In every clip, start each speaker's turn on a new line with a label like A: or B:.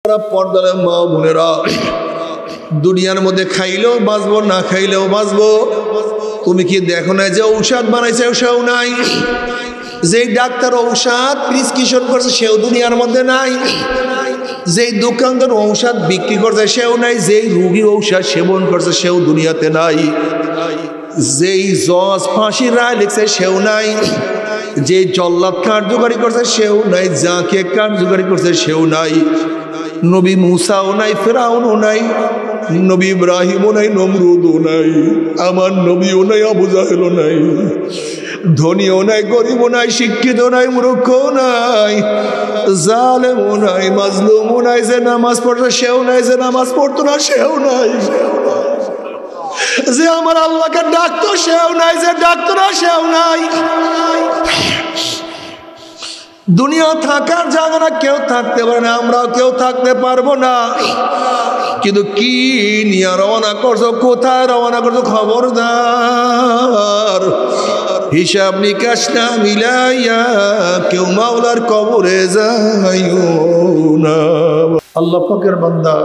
A: পর্দার মা বোনেরা, দুনিয়ার মধ্যে খাইলেও বাঁচবো, না খাইলেও বাঁচবো। তুমি কি দেখো না যে ঔষধ বানাইছে সেও নাই, যেই ডাক্তার ঔষধ প্রেসক্রিপশন করছে সেও দুনিয়ার মধ্যে নাই, যেই দোকানদার ঔষধ বিক্রি করছে সেও নাই, যেই রুগী ঔষধ সেবন করছে সেও দুনিয়াতে নাই, যেই জজ ফাঁসির রায় লিখছে সেও নাই, যে জল্লাদ কার্যকারী করছে সেও নাই, যাকে কার্যকারী করছে সেও নাই। নবী মুসাও নাই, ফেরাউনও নাই, নবী ইব্রাহিমও নাই, নমরুদও নাই, আমার নবীও নাই, আবু জাহেলও নাই, ধনীও নাই, গরিবও নাই, শিক্ষিত নাই, মূর্খও নাই, জালেমও নাই, মাজলুমও নাই, যে নামাজ পড়ছে সেও নাই, যে নামাজ পড়তো না সেও নাই, যে আমার আল্লাহকে ডাকতো সেও নাই, যে ডাকতো না সেও নাই। দুনিয়া থাকার জায়গা না, কেউ থাকতে পারে না, আমরাও কেউ থাকতে পারবো না। কিন্তু কি নিয়ে রওনা করছো, কোথায় রওনা করছো, খবরদার হিসাব নিকাশ না মিলাইয়া কেউ মাওলার কবরে যাইও না। আল্লাহ পাকের বান্দা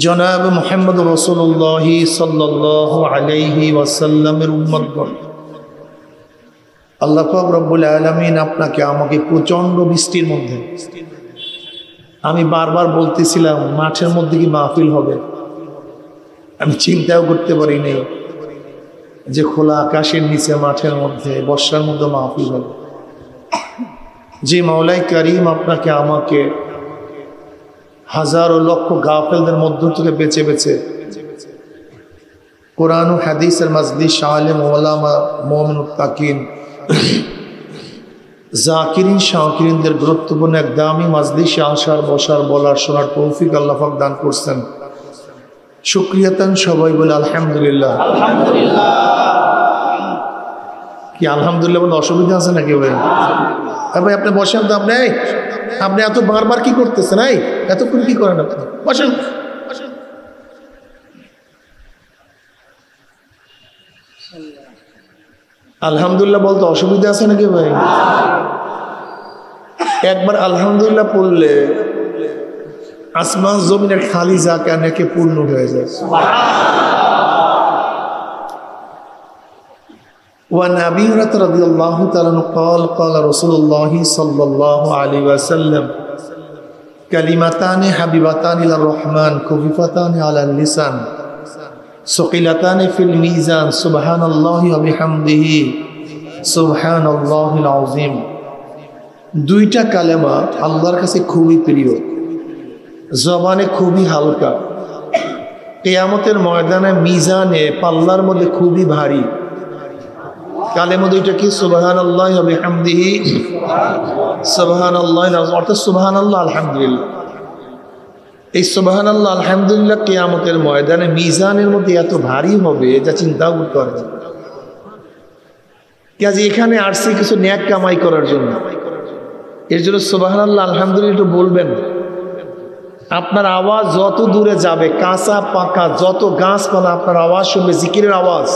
A: জনাব মুহাম্মদ রাসূলুল্লাহ সাল্লাল্লাহু আলাইহি ওয়াসাল্লামের উম্মতগণ, আল্লাহ পাক রব্বুল আলামিন আপনাকে আমাকে প্রচন্ড বৃষ্টির মধ্যে, আমি বারবার বলতেছিলাম মাঠের মধ্যে কি মাহফিল হবে, আমি চিন্তাও করতে পারি নাই যে খোলা আকাশের নিচে মাঠের মধ্যে বর্ষার মধ্যে মাহফিল হবে। যে মাওলাই কারীম আপনাকে আমাকে হাজারো লক্ষ গাফেলদের মধ্য থেকে বেছে বেছে কোরআন ও হাদিসের মাজলিস, আলেম ওলামা, মুমিন মুত্তাকিন, জাকিরিন শাকিরিনদের গুরুত্বপূর্ণ এক দামি মাজলিসে আসার, বসার, বলার, শোনার তৌফিক আল্লাহ পাক দান করছেন। শুকরিয়াতান সবাই বলে আলহামদুলিল্লাহ। আলহামদুলিল্লাহ। কি আলহামদুলিল্লাহ বলতে অসুবিধা আছে নাকি ভাই? ভাই আপনি বসেন তো, আপনি এত বারবার কি করতেছেন? এতক্ষণ কি করেন আপনি? বসেন। আলহামদুলিল্লাহ বলতে অসুবিধা আছে নাকি ভাই? একবার আলহামদুলিল্লাহ পড়লে আসমান জমিনের খালি জায়গা নাকি পূর্ণ হয়ে যায়। وعن أبي هريرة رضي الله تعالى عنه قال قال رسول الله صلى الله عليه وسلم كلمتان حبيبتان إلى الرحمن خفيفتان على اللسان ثقيلتان في الميزان سبحان الله وبحمده سبحان الله العظيم। দুইটা কালেমা আল্লাহর কাছে খুবই প্রিয়, জবানে খুবই হালকা, কিয়ামতের ময়দানে মিজানে পাল্লার মধ্যে খুবই ভারী। কালেমা দুইটা কি? সুবহানাল্লাহি ওয়া বিহামদিহি সুবহানাল্লাহিল আযীম, অর্থাৎ সুবহানাল্লাহ আলহামদুলিল্লাহ। এই সুবহানাল্লাহ আলহামদুলিল্লাহ কিয়ামতের ময়দানে মিজানের মধ্যে এত ভারী হবে যা চিন্তাও করতে পারবে না। কাজে এখানে আসছে কিছু নেক কামাই করার জন্য, এর জন্য সুবহানাল্লাহ আলহামদুলিল্লাহ একটু বলবেন। আপনার আওয়াজ যত দূরে যাবে, কাঁচা পাকা যত গাছপালা আপনার আওয়াজ শুনবে, জিকিরের আওয়াজ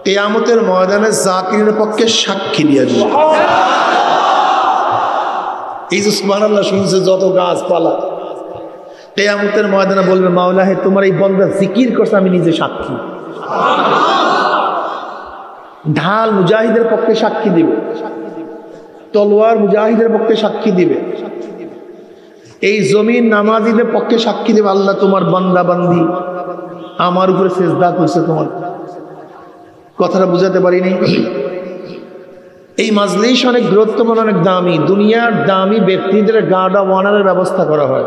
A: কিয়ামতের ময়দানে জাকিরের পক্ষে সাক্ষী দিয়ে দিবে। এই যে সুবহানাল্লাহ শুনছে যত গাছপালা, কিয়ামতের ময়দানে বলবে মাওলা হে তোমার এই বান্দা জিকির করছে, আমি নিজে সাক্ষী। ঢাল মুজাহিদের পক্ষে সাক্ষী দিবে, তলোয়ার মুজাহিদের পক্ষে সাক্ষী দিবে, এই জমিন নামাজীদের পক্ষে সাক্ষী দিবে আল্লাহ তোমার বান্দা বান্দি আমার উপরে সিজদা করছে। তোমার কথাটা বুঝাতে পারিনি। এই মাজলিস অনেক গুরুত্বপূর্ণ, অনেক দামি। দুনিয়ার দামি ব্যক্তিদের গার্ড অফ অনারের ব্যবস্থা করা হয়,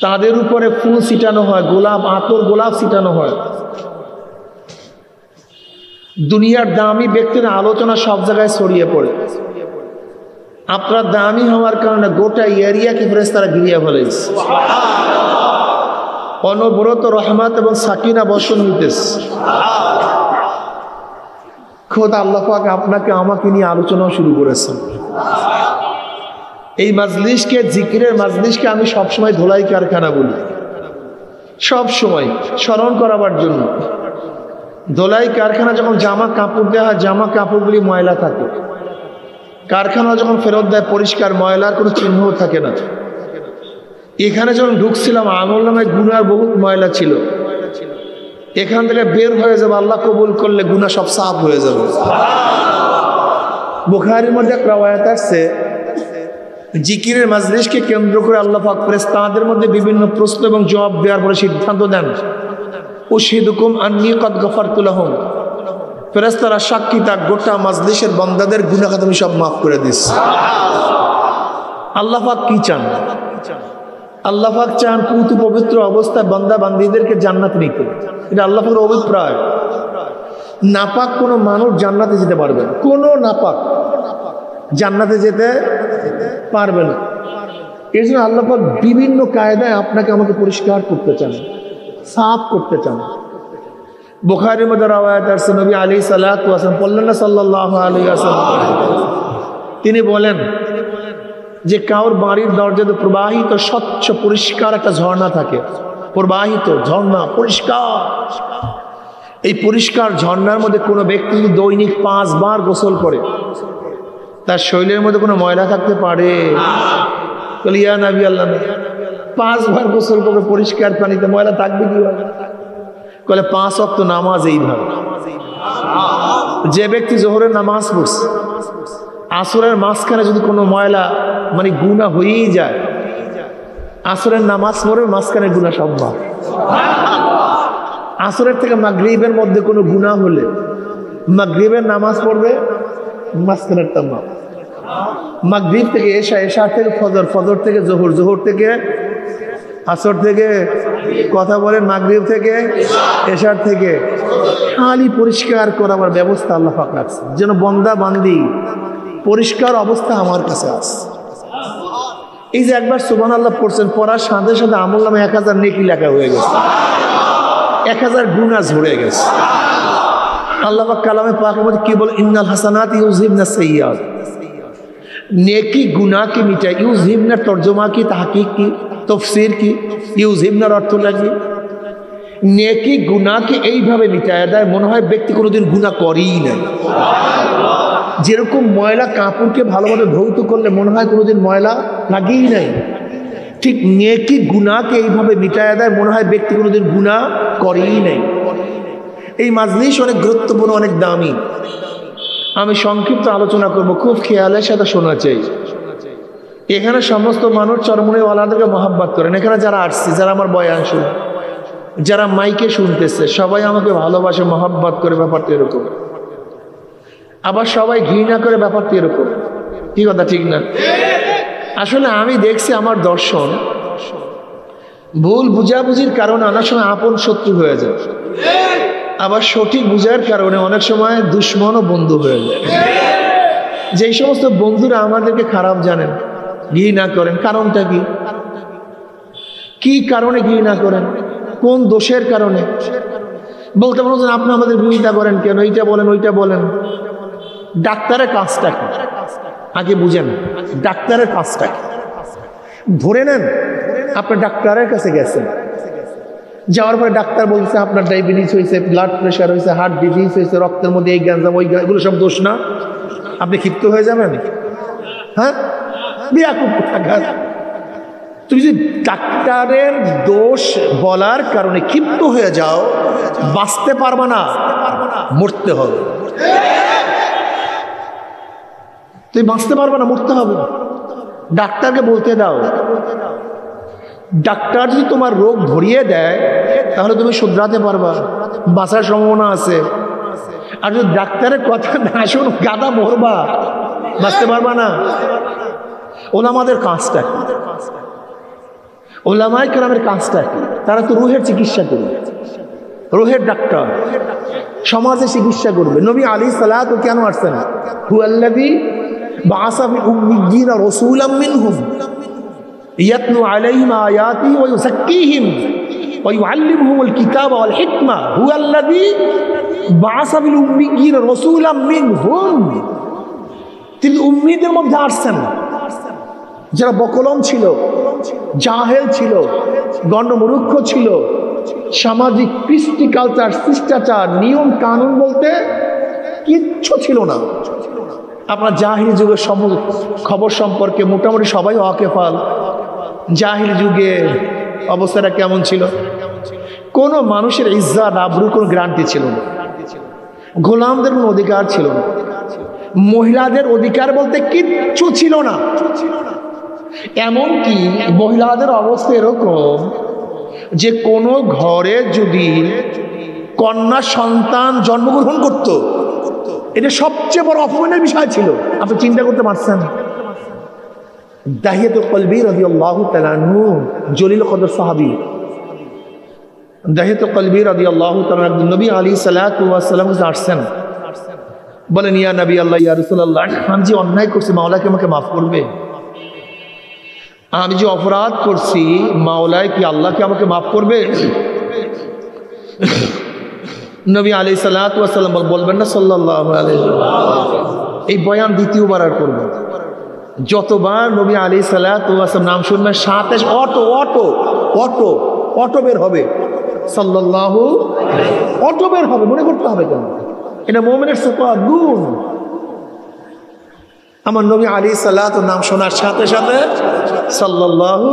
A: তাদের উপরে ফুল ছিটানো হয়, গোলাপ, আতর, গোলাপ ছিটানো হয়। দুনিয়ার দামি ব্যক্তির আলোচনা সব জায়গায় ছড়িয়ে পড়ে। আপনার দামি হওয়ার কারণে গোটা এরিয়াকে ফেরেশতারা ঘিরিয়ে ফেলেছে। অনবরত রহমত এবং সাকিনা বর্ষণ হইতেছে। খোদা আল্লাহ পাক আপনাকে আমাকে নিয়ে আলোচনাও শুরু করেছেন। এই মাজলিসকে, জিকিরের মাজলিসকে আমি সবসময় ধোলাই কারখানা বলি, সব সময় স্মরণ করাবার জন্য। ধোলাই কারখানা যখন জামা কাপড় দেওয়া হয়, জামা কাপড়গুলি ময়লা থাকে, কারখানা যখন ফেরত দেয় পরিষ্কার, ময়লার কোনো চিহ্ন থাকে না। এখানে যখন ঢুকছিলাম আমলনামায় গুনার বহুত ময়লা ছিল, এখান থেকে বের হয়ে যাবে, আল্লাহ কবুল করলে গুনাহ সব সাফ হয়ে যাবে। বুখারীর মধ্যে এক রওয়ায়াত আছে, জিকিরের মাজলিসকে কেন্দ্র করে আল্লাহ পাক ফেরেশতাদের মধ্যে বিভিন্ন প্রশ্ন এবং জবাব দেওয়ার পরে সিদ্ধান্ত দেন, উশহিদুকুম আন্নী কদ গফারতু লাহুম, ফেরেশতারা সাক্ষী থাক গোটা মাজলিসের বান্দাদের গুনাহ খাতা আমি সব মাফ করে দিচ্ছি। আল্লাহ পাক কি চান? আল্লাহ পাক চান পুত পবিত্র অবস্থায় বান্দা বান্দীদেরকে জান্নাত নিতে। এটা আল্লাহ পাকের অভিপ্রায়। নাপাক কোনো মানুষ জান্নাতে যেতে পারবে না, কোনো নাপাক জান্নাতে যেতে পারবে না। এই জন্য আল্লাহ পাক বিভিন্ন কায়দায় আপনাকে আমাকে পরিষ্কার করতে চান, সাফ করতে চান। বুখারীর মধ্যে রওয়ায়াত আছে, নবী আলাইহিস সালাতু ওয়াস সালাম বললেন না সাল্লাল্লাহু আলাইহি ওয়াসাল্লাম, তিনি বলেন যে কাউর বাড়ির দরজাতে প্রবাহিত স্বচ্ছ পরিষ্কার একটা ঝর্ণা থাকে, প্রবাহিত ঝর্ণা পরিষ্কার। এই পরিষ্কার ঝর্ণার মধ্যে কোনো ব্যক্তি যদি দৈনিক 5 বার গোসল করে, তার শরীরের মধ্যে কোনো ময়লা থাকতে পারে? ইয়া নবী আল্লাহ, 5 বার গোসল করে পরিষ্কার পানিতে ময়লা থাকবে কিভাবে? বলে 5 ওয়াক্ত নামাজ এইভাবে। যে ব্যক্তি জোহরের নামাজ পড়ছে, আসরের মাঝখানে যদি কোনো ময়লা মানে গুনাহ হয়েই যায়, আসরের নামাজ পড়ে মাঝখানে গুনাহ সব মাফ। আসরের থেকে মাগরিবের মধ্যে কোনো গুনাহ হলে মাগরিবের নামাজ পড়বে, মাঝখানের তা মাফ। মাগরিব থেকে এশা, এশা থেকে ফজর, ফজর থেকে জোহর, জোহর থেকে আসর, থেকে কথা বলেন মাগরিব থেকে এশার থেকে, খালি পরিষ্কার করার ব্যবস্থা আল্লাহ পাক রাখছে যেন বন্দা বান্দি পরিষ্কার অবস্থা আমার কাছে আছে। এই যে একবার সুবহানাল্লাহ পড়ছেন, পড়ার সাথে সাথে আমলনামে 1000 নেকি লেখা হয়ে গেছে, 1000 গুনাহ ঝরে গেছে। আল্লাহ পাক কালামে পাকের মধ্যে কি বলে? ইন্নাল হাসানাতি ইউযহিবনা সাইয়্যাত, নেকি গুনাহ কি মিটায়। ইউযহিবনা তরজমা কি, তাহকিক কি, তাফসীর কি? ইউযহিবনার অর্থ লাগে নেকি গুনাহকে এইভাবে মিটায় দেয়, মনে হয় ব্যক্তি কোনোদিন গুনাহ করেই নাই। যেরকম ময়লা কাপড়কে ভালোভাবে ধৌত করলে মনে হয় কোনোদিন ময়লা লাগেই নাই, ঠিক নেকি গুনাহকে এইভাবে মিটায় দেয়, মনে হয় ব্যক্তি কোনোদিন গুনাহ করেই নাই। এই মাজলিস অনেক গুরুত্বপূর্ণ, অনেক দামি। আমি সংক্ষিপ্ত আলোচনা করব, খুব খেয়ালের সাথে শোনা চাই। এখানে সমস্ত মানুষ চরমুনিওয়ালাদেরকে মহাব্বত করেন। এখানে যারা আসছে, যারা আমার বয়ান শুনে, যারা মাইকে শুনতেছে, সবাই আমাকে ভালোবাসে, মহাব্বত করে, ব্যাপারটা এরকম। আবার সবাই ঘৃণা করে, ব্যাপারটা এরকম। কি কথা ঠিক না? আসলে আমি দেখছি আমার দর্শন ভুল বুঝাবুঝির কারণে অনেক সময় আপন শত্রু হয়ে যায়, আবার সঠিক বুঝার কারণে অনেক সময় দুশ্মন ও বন্ধু হয়ে যায়। যেই সমস্ত বন্ধুরা আমাদেরকে খারাপ জানেন, ঘৃণা করেন, কারণটা কি? কি কারণে ঘৃণা করেন? কোন দোষের কারণে? বলতে পারেন আপনি আমাদের বিরোধিতা করেন কেন, এইটা বলেন ওইটা বলেন। ডাক্তারের কাজটা কি আগে বুঝেন। ডাক্তারের কাজটা কি ধরে নেন। আপনি ডাক্তারের কাছে গেছেন, যাওয়ার পরে ডাক্তার বলছে আপনার ডায়াবেটিস হয়েছে, ব্লাড প্রেশার হয়েছে, হার্ট ডিজিজ হয়েছে, রক্তের মধ্যে এই গ্যাঞ্জাম ওই, এগুলো সব দোষ না? আপনি ক্ষিপ্ত হয়ে যাবেন? হ্যাঁ, তুমি যদি ডাক্তারের দোষ বলার কারণে ক্ষিপ্ত হয়ে যাও, বাঁচতে পারবে না, মরতে হবে। তুমি বাঁচতে পারবে না, মরতে হবে। ডাক্তারকে বলতে দাও। ডাক্তার যদি তোমার রোগ ধরিয়ে দেয় তাহলে তুমি শুধরাতে পারবা, বাঁচার সম্ভাবনা আছে। আর যদি ডাক্তারের কথা না শোনো, গাদা মরবা, বাঁচতে পারবা না। ওলামাদের কাজটা কি? ওলামায়ে কেরামের কাজটা কি? তারা তো রুহের চিকিৎসা করবে, রুহের ডাক্তার, সমাজে চিকিৎসা করবে। নবী আলাইহিস সালাতু কেন আসছেন? হুয়াল্লাযী বাআসা ফিল উম্মিয়্যিনা রাসূলাম মিনহুম ইয়াতলু আলাইহিম আয়াতিহি ওয়া ইউযাক্কিহিম ওয়া ইউআল্লিমুহুমুল কিতাবা ওয়াল হিকমা হুয়াল্লাযী বাআসা ফিল উম্মিয়্যিনা রাসূলাম মিনহুম। তিনি উম্মীদের মধ্যে আসছেন, যারা বকলম ছিল, জাহেল ছিল, গণ্ডমূর্খ ছিল, সামাজিক কৃষ্টি কালচার, শিষ্টাচার, নিয়ম কানুন বলতে কিচ্ছু ছিল না। আপনার জাহিলি যুগের খবর সম্পর্কে মোটামুটি সবাই ওয়াকিফাল। জাহিলি যুগে অবস্থাটা কেমন ছিল? কোনো মানুষের ইজ্জত আবরুর কোনো গ্যারান্টি ছিল না, গোলামদের কোনো অধিকার ছিল না, মহিলাদের অধিকার বলতে কিচ্ছু ছিল না। এমনকি মহিলাদের অবস্থা এরকম যে কোনো ঘরে যদি কন্যা সন্তান জন্মগ্রহণ করত, এটা সবচেয়ে বড় অপমানের বিষয় ছিল। আপনি চিন্তা করতে পারছেন? দাহিয়াতুল কলবি রাদিয়াল্লাহু তাআলা আনহু জলিল কদর সাহাবী, দাহিয়াতুল কলবি রাদিয়াল্লাহু তাআলা আনহু নবী আলাইহিস সালাতু ওয়াস সালাম কাছে আসছেন, বলেন ইয়া নবী আল্লাহ, ইয়া রাসূলুল্লাহ, আমি যে অন্যায় করছি মাওলা কি আমাকে মাফ করবে? আমি যে অপরাধ করছি মাওলা কি আল্লাহ কি আমাকে মাফ করবে? নবী আলাইহিস সালাতু ওয়াস সালাম বলবেন না সাল্লাল্লাহু আলাইহি ওয়াসাল্লাম। এই বয়ান দ্বিতীয়বার আর করবেন। যতবার নবী আলাইহিস সালাতু ওয়াস সালাম নাম শুনবেন সাথে অটো অটো অটো অটো বের হবে, সাল্লাল্লাহু অটো বের হবে। মনে করতে হবে কেন? এটা মুমিনের সিফাত, গুণ। আমার নবী আলাইহিস সালাতু নাম শোনার সাথে সাথে সাল্লাল্লাহু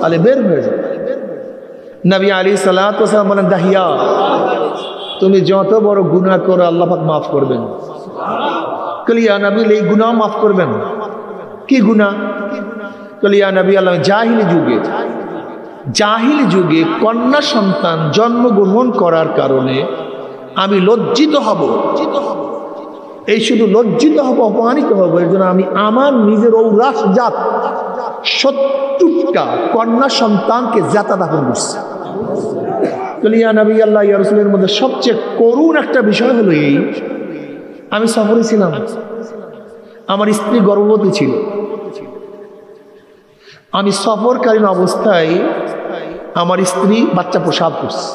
A: আলাইহি বের হয়ে যায়। নবী আলাইহিস সালাতু ওয়াস সালাম বলেন, দাহিয়া, তুমি যত বড় গুনাহ করো আল্লাহ পাক মাফ করবেন। কলিয়া নবী, এই গুনাহ মাফ করবেন? কি গুনাহ? কলিয়া নবী আল্লাহ, জাহিলি যুগে কন্যা সন্তান জন্মগ্রহণ করার কারণে আমি লজ্জিত হব। এই শুধু লজ্জিত হব, অপমানিত হব, এর জন্য আমি আমার নিজের ঔরাস জাত 70টা কন্যা সন্তানকে জাতা দাফন করছি। ইয়া নবী আল্লাহ, ইয়া রাসূলের মধ্যে সবচেয়ে করুণ একটা বিষয় হলো এই, আমি সফরে ছিলাম, আমার স্ত্রী গর্ভবতী ছিল। আমি সফরকালীন অবস্থায় আমার স্ত্রী বাচ্চা প্রসব করছে।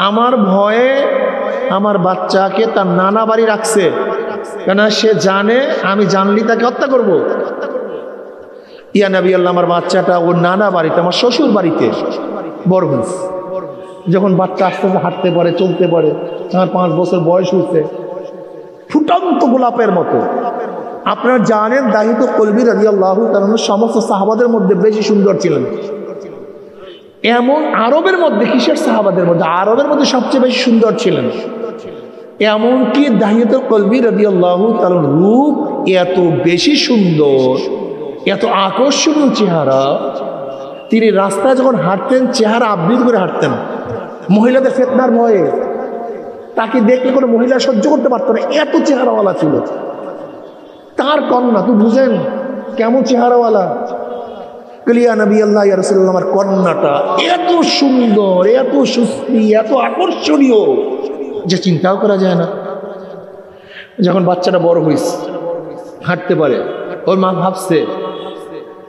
A: আমার ভয়ে আমার বাচ্চাকে তার নানা বাড়ি রাখছে, কেন সে জানে আমি জানলি তাকে হত্যা করব। ইয়া নবী আল্লাহ, আমার বাচ্চাটা ওর নানা বাড়িতে, আমার শ্বশুর বাড়িতে বড় হয়েছে। যখন বাচ্চা আস্তে আস্তে হাঁটতে পারে, চলতে পারে, আমার 5 বছর বয়স হয়েছে, ফুটন্ত গোলাপের মতো। আপনারা জানেন দাহিয়াতুল কলবি রাদিয়াল্লাহু তাআলা সমস্ত সাহাবাদের মধ্যে বেশি সুন্দর ছিলেন। এমন আরবের মধ্যে, কিসের সাহাবাদের মধ্যে, আরবের মধ্যে সবচেয়ে বেশি সুন্দর ছিলেন। এমনকি দাহিয়াতুল কলবি রাদিয়াল্লাহু তাআলার রূপ এত বেশি সুন্দর, এত আকর্ষণীয় চেহারা, তিনি রাস্তায় যখন হাঁটতেন চেহারা আবৃত করে হাঁটতেন। মহিলাদের ফিতনার ভয়ে তাকে দেখলে কোনো মহিলা সহ্য করতে পারত না, এত চেহারাওয়ালা ছিল। তার কন্যা, তুই বুঝেন কেমন চেহারাওয়ালা। কলিয়া নবী আল্লাহ, ইয়া রাসূলুল্লাহ, আমার কন্যাটা এত সুন্দর, এত সুশ্রী, এত আকর্ষণীয় যে চিন্তাও করা যায় না। যখন বাচ্চাটা বড় হয়েছে, হাঁটতে পারে, ওর মা ভাবছে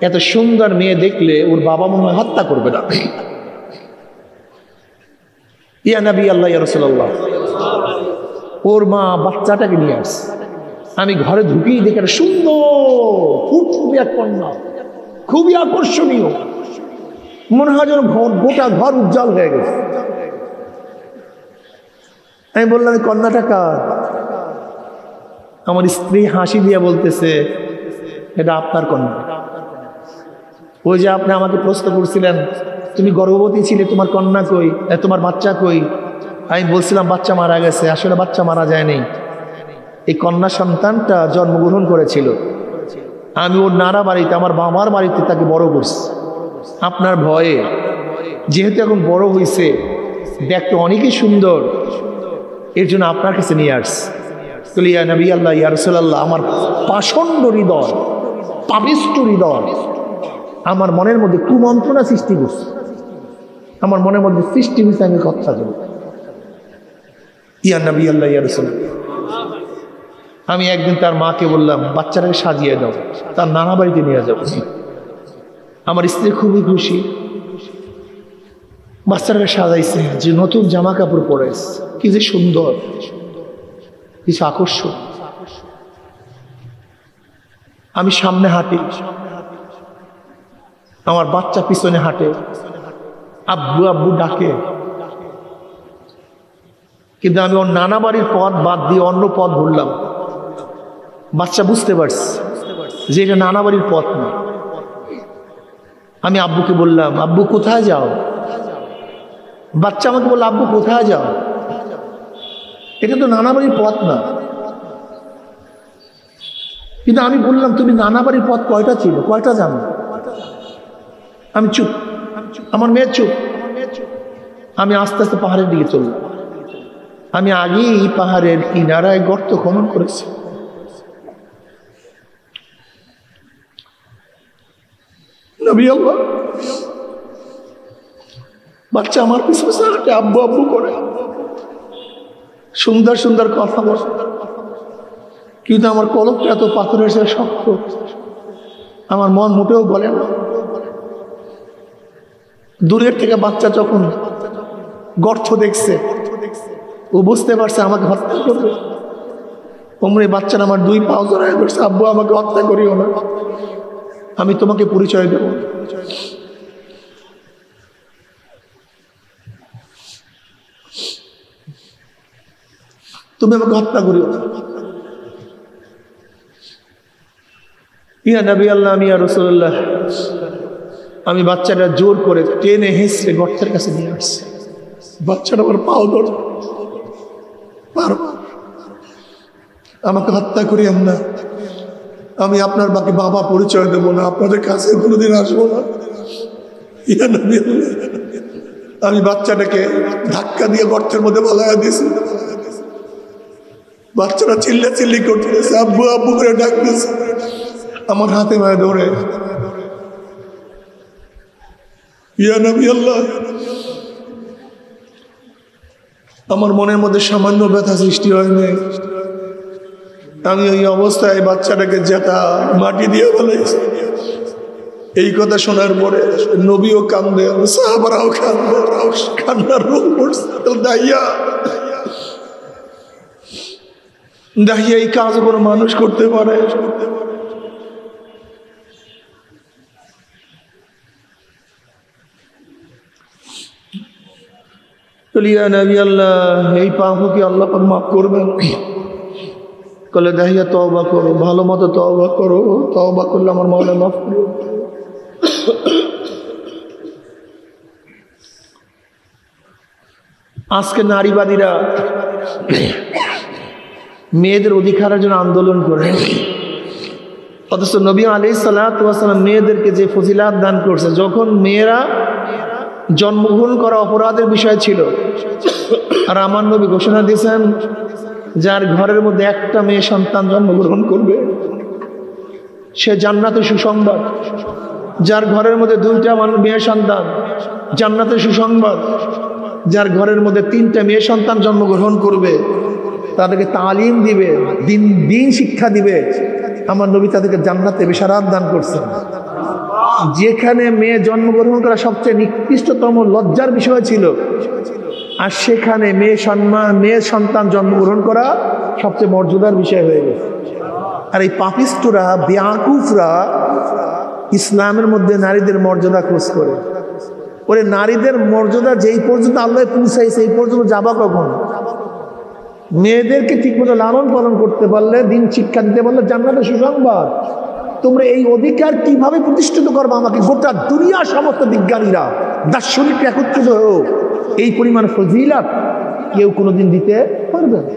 A: এত সুন্দর মেয়ে দেখলে ওর বাবা মনে হয় হত্যা করবে না। ইয়া নবী আল্লাহ, ইয়া রাসূলুল্লাহ, ওর মা বাচ্চাটাকে নিয়ে আসছে। আমি ঘরে ঢুকেই দেখে সুন্দর ফুটফুটে এক কন্যা, খুবই আকর্ষণীয়, মনে হয় যেন গোটা ঘর উজ্জ্বল হয়ে গেছে। আমি বললাম, এই কন্যাটা কার? আমার স্ত্রী হাসি দিয়ে বলতেছে, এটা আপনার কন্যা। ওই যে আপনি আমাকে প্রশ্ন করছিলেন তুমি গর্ভবতী ছিলে, তোমার কন্যা কই, তোমার বাচ্চা কই? আমি বলছিলাম বাচ্চা মারা গেছে। আসলে বাচ্চা মারা যায়নি, এই কন্যা সন্তানটা জন্মগ্রহণ করেছিল। আমি ওর নানা বাড়িতে, আমার বাবার বাড়িতে তাকে বড় করছি। আপনার ভয়ে, যেহেতু এখন বড় হয়েছে, দেখতে অনেকই সুন্দর, এর জন্য আপনার কাছে নিয়ে আসছি। ইয়া নবী আল্লাহ, ইয়া রাসূলুল্লাহ, আমার পাষণ্ড হৃদয়, পাপিষ্ঠ হৃদয় আমার মনের মধ্যে কুমন্ত্রণা সৃষ্টি করছে। আমার মনের মধ্যে সৃষ্টি হয়েছে আমি কথা বলি, ইয়া নবী আল্লাহ, ইয়া রাসূলুল্লাহ। আমি একদিন তার মাকে বললাম, বাচ্চাটাকে সাজিয়ে দাও, তার নানা বাড়িতে নিয়ে যাবো। আমার স্ত্রী খুবই খুশি, বাচ্চাটাকে সাজাইছে, যে নতুন জামা কাপড় পরেছে, কি যে সুন্দর, কিছু আকর্ষণ। আমি সামনে হাঁটি, আমার বাচ্চা পিছনে হাঁটে, আব্বু আব্বু ডাকে, কিন্তু আমি ওর নানা বাড়ির পথ বাদ দিয়ে অন্য পথ ধরলাম। বাচ্চা বুঝতে পারছে যে এটা নানা বাড়ির পথ না। আমি আব্বুকে বললাম, আব্বু কোথায় যাও? বাচ্চা আমাকে বললো, আব্বু কোথায় যাও? এটা তো নানা বাড়ির পথ না। কিন্তু আমি বললাম, তুমি নানা বাড়ির পথ কয়টা ছিল, কয়টা জানো? আমি চুপ, আমার মেয়ে চুপ। আমি আস্তে আস্তে পাহাড়ের দিকে চললাম। আমি আগেই পাহাড়ের কিনারায় গর্ত খনন করেছি। নবী আল্লাহ, বাচ্চা আমার পিছনে হাঁটে, আব্বু আব্বু করে, সুন্দর সুন্দর কথা বলে, কিন্তু আমার কলকটা এত পাথরের সে শক্ত, আমার মন মোটেও বলে না। দূরের থেকে বাচ্চা যখন গর্ত দেখছে, ও বুঝতে পারছে আমাকে হত্যা করবে। অমনি বাচ্চারা আমার 2 পাও জড়ায় ধরছে, আব্বু আমাকে হত্যা করিও না, আমি তোমাকে পরিচয় দেব। তুমি আমাকে হত্যা করিও না। ইয়া নবী আল্লাহ, ইয়া রাসূলুল্লাহ। আমি বাচ্চাটা জোর করে টেনে হেসড়ে গর্তের কাছে নিয়ে আসছি। বাচ্চাটা আমার পাও ধরে, আমাকে হত্যা করিয়েন না, আমি আপনার বাকি বাবা পরিচয় দেবো না, আপনাদের কাছে কোনোদিন আসবো না। ইয়া নবী আল্লাহ। আমি বাচ্চাটাকে ধাক্কা দিয়ে গর্তের মধ্যে বলাইয়া দিয়েছি। বাচ্চারা চিল্লা চিল্লি করতেছে, আব্বু আব্বু করে ডাকতেছে, আমার হাতে মায়ে ধরে। ইয়া নবী আল্লাহ, আমার মনের মধ্যে সামান্য ব্যথা সৃষ্টি হয়নি। আমি ওই অবস্থায় বাচ্চাটাকে যেটা মাটি দিয়ে বলেছি। এই কথা শোনার পরে নবীও কান্দে, সাহাবারাও কান্দে, কান্নার রোগ পড়ছে। দাহিয়া দাহিয়া এই কাজ কোনো মানুষ করতে পারে? ইয়া নবী আল্লাহ, এই পাপ কি আল্লাহ পাক মাফ করবেন? কলে দাহিয়া তওবা করো, ভালো মতো তওবা করো, তওবা করলে আমার মাওলা মাফ করবে। আজকে নারীবাদীরা মেয়েদের অধিকারের জন্য আন্দোলন করে, অথচ নবী আলাইহিস সালাতু ওয়াস সালাম মেয়েদেরকে যে ফজিলাত দান করছে, যখন মেয়েরা জন্মগ্রহণ করা অপরাধের বিষয় ছিল, আর আমার নবী ঘোষণা দিয়েছেন, যার ঘরের মধ্যে একটা মেয়ে সন্তান জন্মগ্রহণ করবে সে জান্নাতে সুসংবাদ। যার ঘরের মধ্যে 2টা মেয়ে সন্তান, জান্নাতে সুসংবাদ। যার ঘরের মধ্যে 3টা মেয়ে সন্তান জন্মগ্রহণ করবে, তাদেরকে তালিম দিবে, দিন শিক্ষা দিবে, আমার নবী তাদেরকে জান্নাতে বিশারাত দান করছেন। যেখানে মেয়ে জন্মগ্রহণ করা সবচেয়ে নিকৃষ্টতম লজ্জার বিষয় ছিল, আর সেখানে মেয়ে সন্তান জন্মগ্রহণ করা সবচেয়ে মর্যাদার বিষয় হয়ে গেছে। আর এই পাপিষ্টরা, বেয়াকুফরা ইসলামের মধ্যে নারীদের মর্যাদা খোঁজ করে। ওরে নারীদের মর্যাদা যেই পর্যন্ত আল্লাহ পৌঁছাইছে, এই পর্যন্ত যাবা কখন? মেয়েদেরকে ঠিকমতো লালন পালন করতে পারলে, দিন শিক্ষা দিতে পারলে জান্নাতে সুসংবাদ। তোমরা এই অধিকার কিভাবে প্রতিষ্ঠিত করবে? আমাকে গোটা দুনিয়ার সমস্ত বিজ্ঞানীরা, দার্শনিক একত্রিত হয়েও এই পরিমাণ ফজিলাত কেউ কোনোদিন দিতে পারবে না।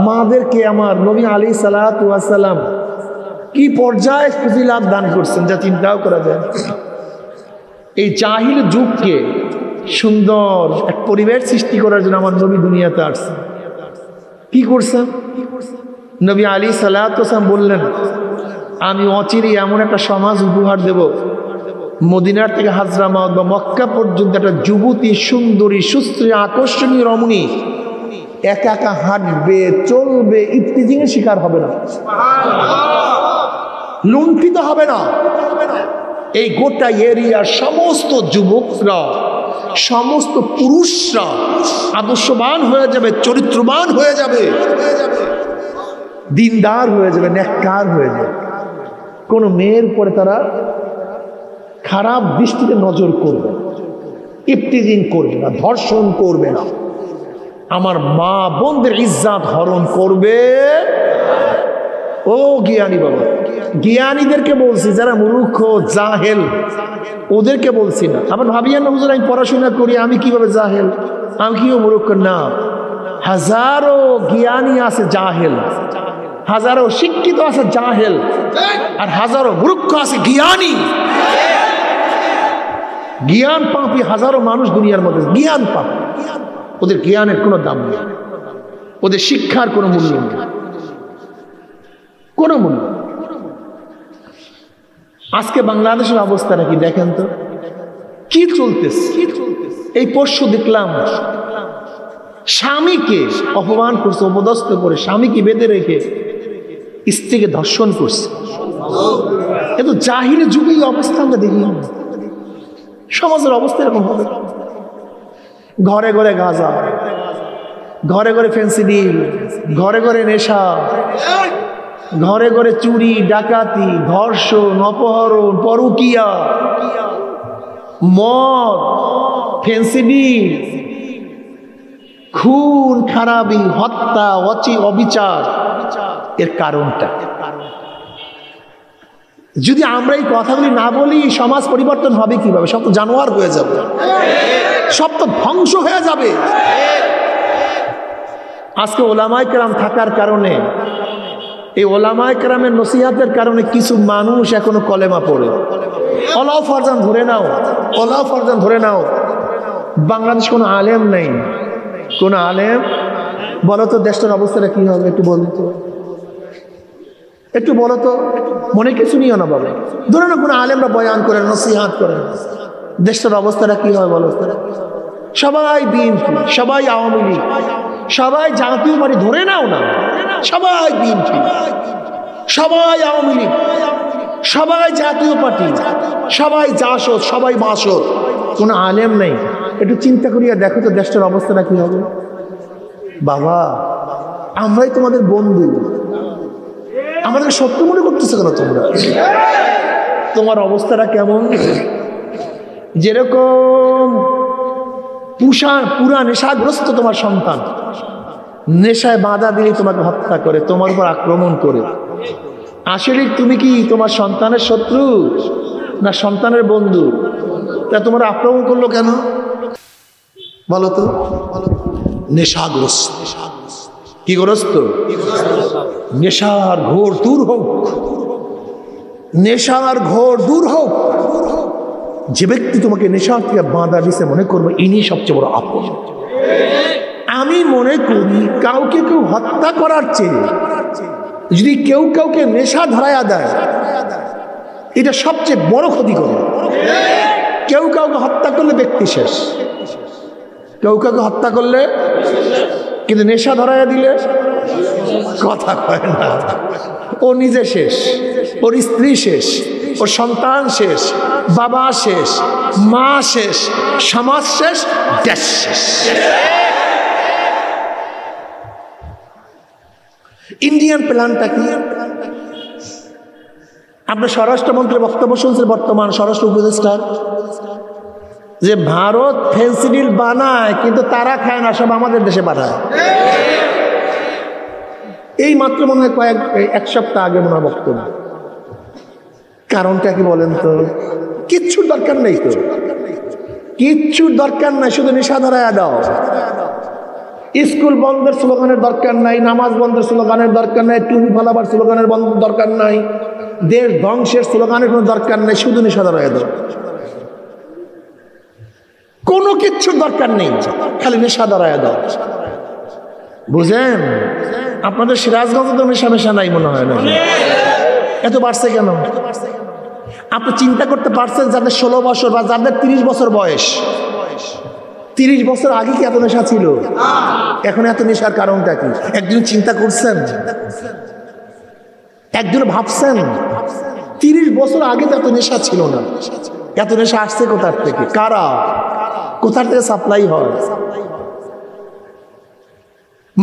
A: মাদেরকে আমার নবী আলাইহিস সালাতু ওয়াস সালাম কি পর্যায়ে ফজিলাত দান করছেন, যা চিন্তাও করা যায়। এই জাহিল যুগকে সুন্দর এক পরিবেশ সৃষ্টি করার জন্য আমার নবী দুনিয়াতে আসছেন। কি করছেন? নবী আলাইহিস সালাতু ওয়াস সালাম বললেন, আমি অচিরে এমন একটা সমাজ উপহার দেব, মদিনার থেকে হাজরামাউত বা মক্কা পর্যন্ত একটা যুবতী, সুন্দরী, সুশ্রী, আকর্ষণীয় রমণী একা একা হাঁটবে, চলবে, ইফতিজিংয়ের শিকার হবে না, লুণ্ঠিত হবে না। এই গোটা এরিয়ার সমস্ত যুবকরা, সমস্ত পুরুষরা আদর্শবান হয়ে যাবে, চরিত্রবান হয়ে যাবে, দিনদার হয়ে যাবে, নেককার হয়ে যাবে। কোনো মেয়ের উপরে তারা খারাপ দৃষ্টিতে নজর করবে না, ইফতিজিং করবে না, ধর্ষণ করবে না। আমার মা বোনদের ইজ্জত হরণ করবে। ও জ্ঞানী বাবা, জ্ঞানীদেরকে বলছি, যারা মূর্খ জাহেল ওদেরকে বলছি না। আবার ভাবিয়েন না হুজুর আমি পড়াশোনা করি, আমি কিভাবে জাহেল, আমি কিও মূর্খ না। হাজারো জ্ঞানী আছে জাহেল, হাজারো শিক্ষিত আছে জাহেল, আর হাজারো মূর্খ আছে জ্ঞানী। জ্ঞান পাপী হাজারো মানুষ দুনিয়ার মধ্যে, জ্ঞান পাপী, ওদের জ্ঞানের কোনো দাম নেই, ওদের শিক্ষার কোনো মূল্য নেই, কোনো মূল্য। আজকে বাংলাদেশের অবস্থাটা কি দেখেন তো, কি চলতেছে। এই পরশু দেখলাম স্বামীকে অপমান করছে, অপদস্থ করে স্বামীকে বেঁধে রেখে স্ত্রীকে ধর্ষণ করছে। এ তো জাহিলি যুগেই অবস্থা আমরা দেখি। সমাজের অবস্থা এরকম হবে। ঘরে ঘরে গাঁজা, ঘরে ঘরে ফেন্সিডিল, ঘরে ঘরে নেশা, ঘরে ঘরে চুরি ডাকাতি, ধর্ষণ, অপহরণ, পরকীয়া, মদ, ফেন্সিডিল, খুন খারাপি, হত্যা, অবিচার। এর কারণটা যদি আমরা এই কথাগুলি না বলি, সমাজ পরিবর্তন হবে কিভাবে? সব তো জানোয়ার হয়ে যাবে, সব তো ধ্বংস হয়ে যাবে। আজকে ওলামায়ে কেরাম থাকার কারণে, এই ওলামায়ে কেরামের নসিহতের কারণে কিছু মানুষ এখনো কলেমা পড়ে। ওলাও ফরজান ধরে নাও, ওলাও ফরজান ধরে নাও, বাংলাদেশ কোনো আলেম নেই, কোন আলেম। বলো তো দেশটার অবস্থাটা কি হবে? একটু বলো তো, একটু বলো তো, মনে কিছু নিও না বাবা। ধরে না কোনো আলেমরা বয়ান করেন, নসিহত করেন, দেশটার অবস্থাটা কি হয় বলো? সবাই বিএনপি, সবাই আওয়ামী লীগ, সবাই জাতীয় পার্টি, ধরে নাও না, সবাই বিএনপি, সবাই আওয়ামী লীগ, সবাই জাতীয় পার্টি, সবাই জাসদ, সবাই বাসদ, কোনো আলেম নেই। একটু চিন্তা করিয়া দেখো তো দেশটার অবস্থাটা কি হবে। বাবা আমরাই তোমাদের বন্ধু, আমাদের সত্য মনে করতেছো কেন তোমরা? তোমার অবস্থাটা কেমন? যেরকম পুরা নেশাগ্রস্ত তোমার সন্তান, নেশায় বাধা দিলে তোমাকে হত্যা করে, তোমার উপর আক্রমণ করে। আসলে তুমি কি তোমার সন্তানের শত্রু না সন্তানের বন্ধু? তা তোমার আক্রমণ করলো কেন বলো তো? নেশাগ্রস্ত। কি গ্রস্ত? নেশার ঘোর দূর হোক, নেশার ঘোর দূর হোক। যে ব্যক্তি তোমাকে নেশার থেকে বাঁধা দিছে, মনে করবো ইনি সবচেয়ে বড় আপন। আমি মনে করি কাউকে কেউ হত্যা করার চেয়ে যদি কেউ কাউকে নেশা ধরায়া দেয়, এটা সবচেয়ে বড় ক্ষতি করে। কেউ কাউকে হত্যা করলে ব্যক্তি শেষ, কেউ কাউকে হত্যা করলে, কিন্তু নেশা ধরাইয়া দিলে কথা কয় না। ও নিজে শেষ, ওর স্ত্রী শেষ, ওর সন্তান শেষ, বাবা শেষ, মা শেষ, সমাজ শেষ, দেশ শেষ। ইন্ডিয়ান প্ল্যানটা কি? আপনার স্বরাষ্ট্রমন্ত্রীর বক্তব্য শুনছেন, বর্তমান স্বরাষ্ট্র উপদেষ্টার, যে ভারত ফেন্সিডিল বানায় কিন্তু তারা খায় না, সব আমাদের দেশে পাঠায়। এই মাত্র মনে হয় এক সপ্তাহ আগে মনে হয় বক্তব্য। কারণটা কি বলেন তো? কিচ্ছুর দরকার নেই তো, কিচ্ছুর দরকার নাই, শুধু নেশা ধরায়া দাও। স্কুল বন্ধের স্লোগানের দরকার নাই, নামাজ বন্ধের স্লোগানের দরকার নাই, টুপি ফালাবার স্লোগানের দরকার নাই, দেশ ধ্বংসের স্লোগানের কোনো দরকার নাই, শুধু নেশা ধরায়া দাও। কোনো কিচ্ছুর দরকার নেই, খালি নেশা ধরায়া দাও। বুঝেন? আপনাদের সিরাজগঞ্জে তো নেশা মেশা নাই মনে হয় না, এত বাড়ছে কেন? আপনি চিন্তা করতে পারছেন যাদের 16 বছর বা যাদের 30 বছর বয়স, 30 বছর আগে কি এত নেশা ছিল? এখন এত নেশার কারণটা কি? একদিন চিন্তা করছেন? একদিন ভাবছেন? 30 বছর আগে তো এত নেশা ছিল না। এত নেশা আসছে কোথার থেকে? কারা, কোথার থেকে সাপ্লাই হয়?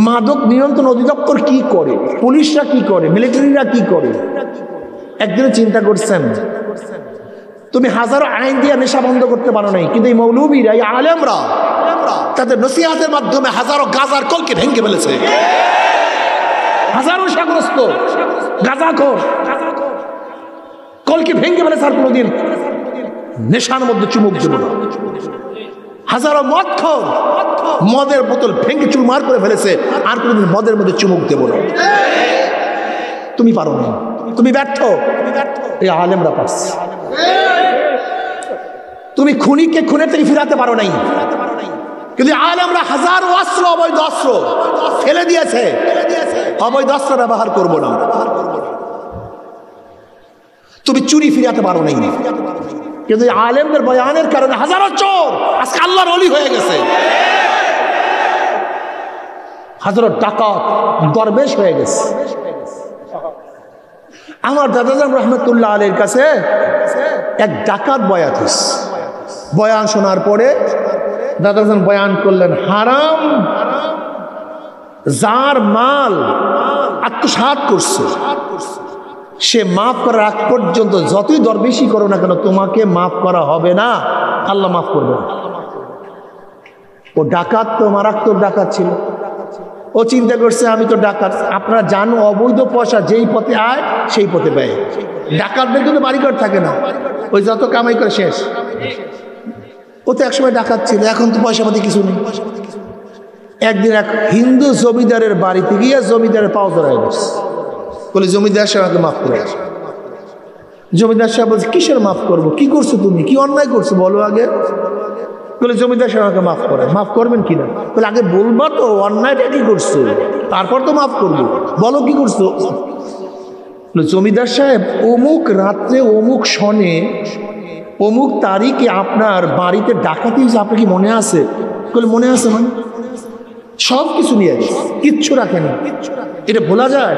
A: মাদক নিয়ন্ত্রণ অধিদপ্তর কি করে? পুলিশরা কি করে? মিলিটারিরা কি করে? একদিন চিন্তা করছেন? তুমি হাজারো আইন দিয়ে নেশা বন্ধ করতে পারো নাই, কিন্তু এই মৌলবীরা, এই আলেমরা তাদের নসিহতের মাধ্যমে হাজারো গাজার কলকে ভেঙে ফেলেছে। হাজারো নেশাগ্রস্ত গাজাখোর কলকে ভেঙে ফেলেছে, আর কোনোদিন নেশার মধ্যে চুমুক দেব না। হাজারো মদখোর মদের বোতল ভেঙে চুরমার করে ফেলেছে, আর কোনোদিন মদের মধ্যে চুমুক দেব না। তুমি পারো না, তুমি ব্যর্থ, এই আলেমরা পারছে। তুমি খুনিকে খুনের থেকে ফিরাতে পারো নাই, কিন্তু আলেমরা হাজারো অস্ত্র, অবৈধ অস্ত্র ফেলে দিয়েছে। অবৈধ অস্ত্র ব্যবহার করবো না। তুমি চুরি ফিরাতে পারো নাই, কিন্তু আলেমদের বয়ানের কারণে হাজারো চোর আজকে আল্লাহর ওলি হয়ে গেছে। হাজারো ডাকাত দরবেশ হয়ে গেছে। আমার দাদাজান রহমতুল্লাহ আলীর কাছে এক ডাকাত বয়াত হয়েছে। বয়ান শোনার পরে দাদাজান বয়ান করলেন, হারাম যার মাল আত্মসাৎ করছে সে মাফ করার আগ পর্যন্ত যতই দরবেশি করো না কেন, তোমাকে মাফ করা হবে না, আল্লাহ মাফ করবে না। ও ডাকাত তো মারাত্মক ডাকাত ছিল। ও চিন্তা করছে আমি তো ডাকাত। আপনারা জানো অবৈধ পয়সা যেই পথে আয় সেই পথে ব্যয়। ডাকাতদের কিন্তু বাড়িঘর থাকে না, ওই যত কামাই করে শেষ। ও তো একসময় ডাকাত ছিল, এখন তো পয়সা পাতি কিছু নেই। একদিন এক হিন্দু জমিদারের বাড়িতে গিয়ে জমিদারের পাও ধরায় বসে, বলে জমিদার সাহেব আমাকে মাফ করে। জমিদার সাহেব বলছে, কিসের মাফ করবো? কি করছো তুমি? কি অন্যায় করছো বলো আগে। বলে জমিদার সাহেব আমাকে মাফ করে। মাফ করবেন কিনা? বলে আগে বলবা তো অন্যায়টা কি করছো, তারপর তো মাফ করবো, বলো কি করছো। জমিদার সাহেব, অমুক রাত্রে অমুক সনে অমুক তারিখে আপনার বাড়িতে ডাকাতি হয়েছে, আপনার কি মনে আছে? বলে মনে আছে। মানে সব কিছু নিয়ে কিচ্ছু রাখেন, এটা ভোলা যায়?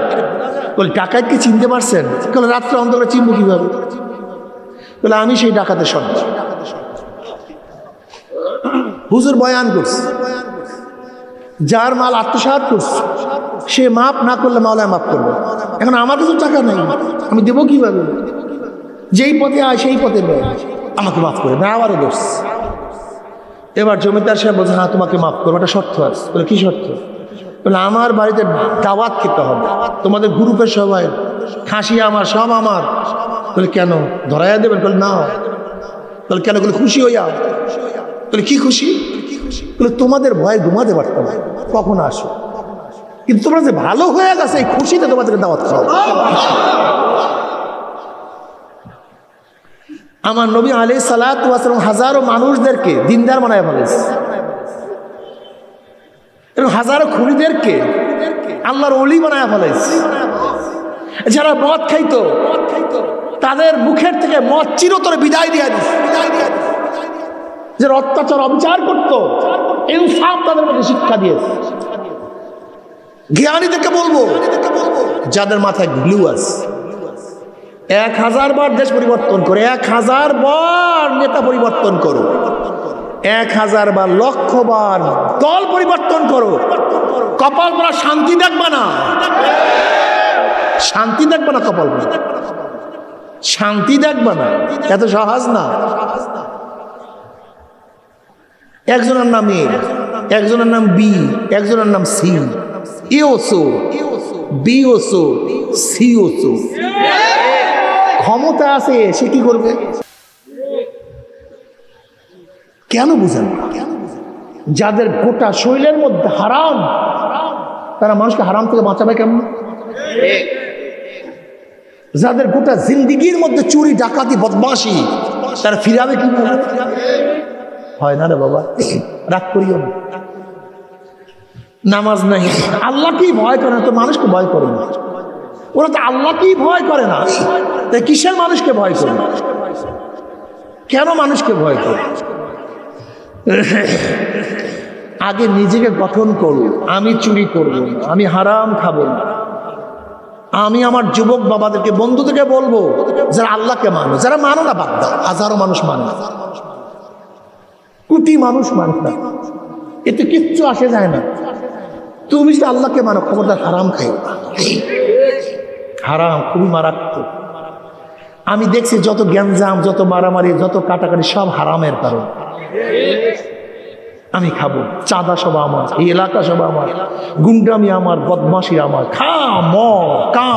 A: বলে ডাকাত কি চিনতে পারছেন? বলে রাত্রে অন্ধকারে চিনবো কিভাবে? বলে আমি সেই ডাকাতের সন্তান। হুজুর বয়ান করছে, যার মাল আত্মসাৎ করছে সে মাফ না করলে মাওলানা মাফ করবে। এখন আমার কিছু টাকা নেই, আমি দেবো কিভাবে? যেই পথে আয় সেই পথে ব্যয়, আমাকে মাফ করে না। আবারও দোষ। এবার জমিদার সাহেব বলছে, হ্যাঁ তোমাকে মাফ করবো, একটা শর্ত আছে। বলে কি শর্ত? বলে আমার বাড়িতে দাওয়াত খেতে হবে, তোমাদের গ্রুপের সবাই, খাসি আমার, সব আমার। বলে কেন, ধরাইয়া দেবেন? বলে না। বলে কেন? বলে খুশি হইয়া। বলে কি খুশি? বলে তোমাদের ভয়ে ঘুমাতে পারতাম, কখন আসো, কিন্তু তোমরা যে ভালো হয়ে গেছে এই খুশিতে তোমাদেরকে দাওয়াত খাও। আমার নবী আলাইহিস সালাতু ওয়াস সালাম হাজারো মানুষদেরকে দিনদার বানায় ফেলেছে, এবং হাজারো খুনিদেরকে আল্লাহর ওলি বানায় ফেলেছে। যারা মদ খাইতো তাদের মুখের থেকে মদ চিরতরে বিদায় দিয়ে দিচ্ছে। যারা অত্যাচার অবিচার করতো ইনসাফ তাদের মধ্যে শিক্ষা দিয়েছে। জ্ঞানীদেরকে বলবো, যাদের মাথায় গ্লু আছে, 1000 বার দেশ পরিবর্তন করে, 1000 বার নেতা পরিবর্তন করো, 1000 বার, 1,00,000 বার দল পরিবর্তন করো, কপাল পরা শান্তি দেখবা না। শান্তি দেখবা না, কপাল পরা শান্তি দেখবা না, এত সহজ না। একজনের নাম এ, একজনের নাম বি, একজনের নাম সি। এওসো, বিওসো, সিওসো। ক্ষমতা আছে, সে কি করবে? কেন বুঝেন? যাদের গোটা শরীরের মধ্যে হারাম, তারা মানুষকে হারাম থেকে বাঁচাবে কেমন? যাদের গোটা জিন্দিগির মধ্যে চুরি, ডাকাতি, বদমাশি, তারা ফিরাবে কি? হয় না রে বাবা, রাগ করিও না। নামাজ নাই, আল্লাহকেই ভয় করে না তো মানুষকে ভয় করে না। ওরা তো আল্লাহকেই ভয় করে না, তাই কিসের মানুষকে ভয় করে? কেন মানুষকে ভয় করে? আগে নিজেকে গঠন করো, আমি চুরি করবো না, আমি হারাম খাবো না। আমি আমার যুবক বাবাদেরকে, বন্ধুদেরকে বলবো, যারা আল্লাহকে মানে, যারা মানো না বাদ দাও। হাজারো মানুষ মানে, কোটি মানুষ মানে না, এতে কিচ্ছু আসে যায় না। তুমি যদি আল্লাহকে মানো, খবরদার হারাম খাইও না। হারাম খুবই মারাত্মক। আমি দেখছি যত গ্যাঞ্জাম, যত মারামারি, যত কাটাকাটি সব হারামের কারণ। আমি খাবো, চাঁদা সব আমার, এই এলাকা সব আমার, গুন্ডামি আমার, বদমাশি আমার, খা মর কা,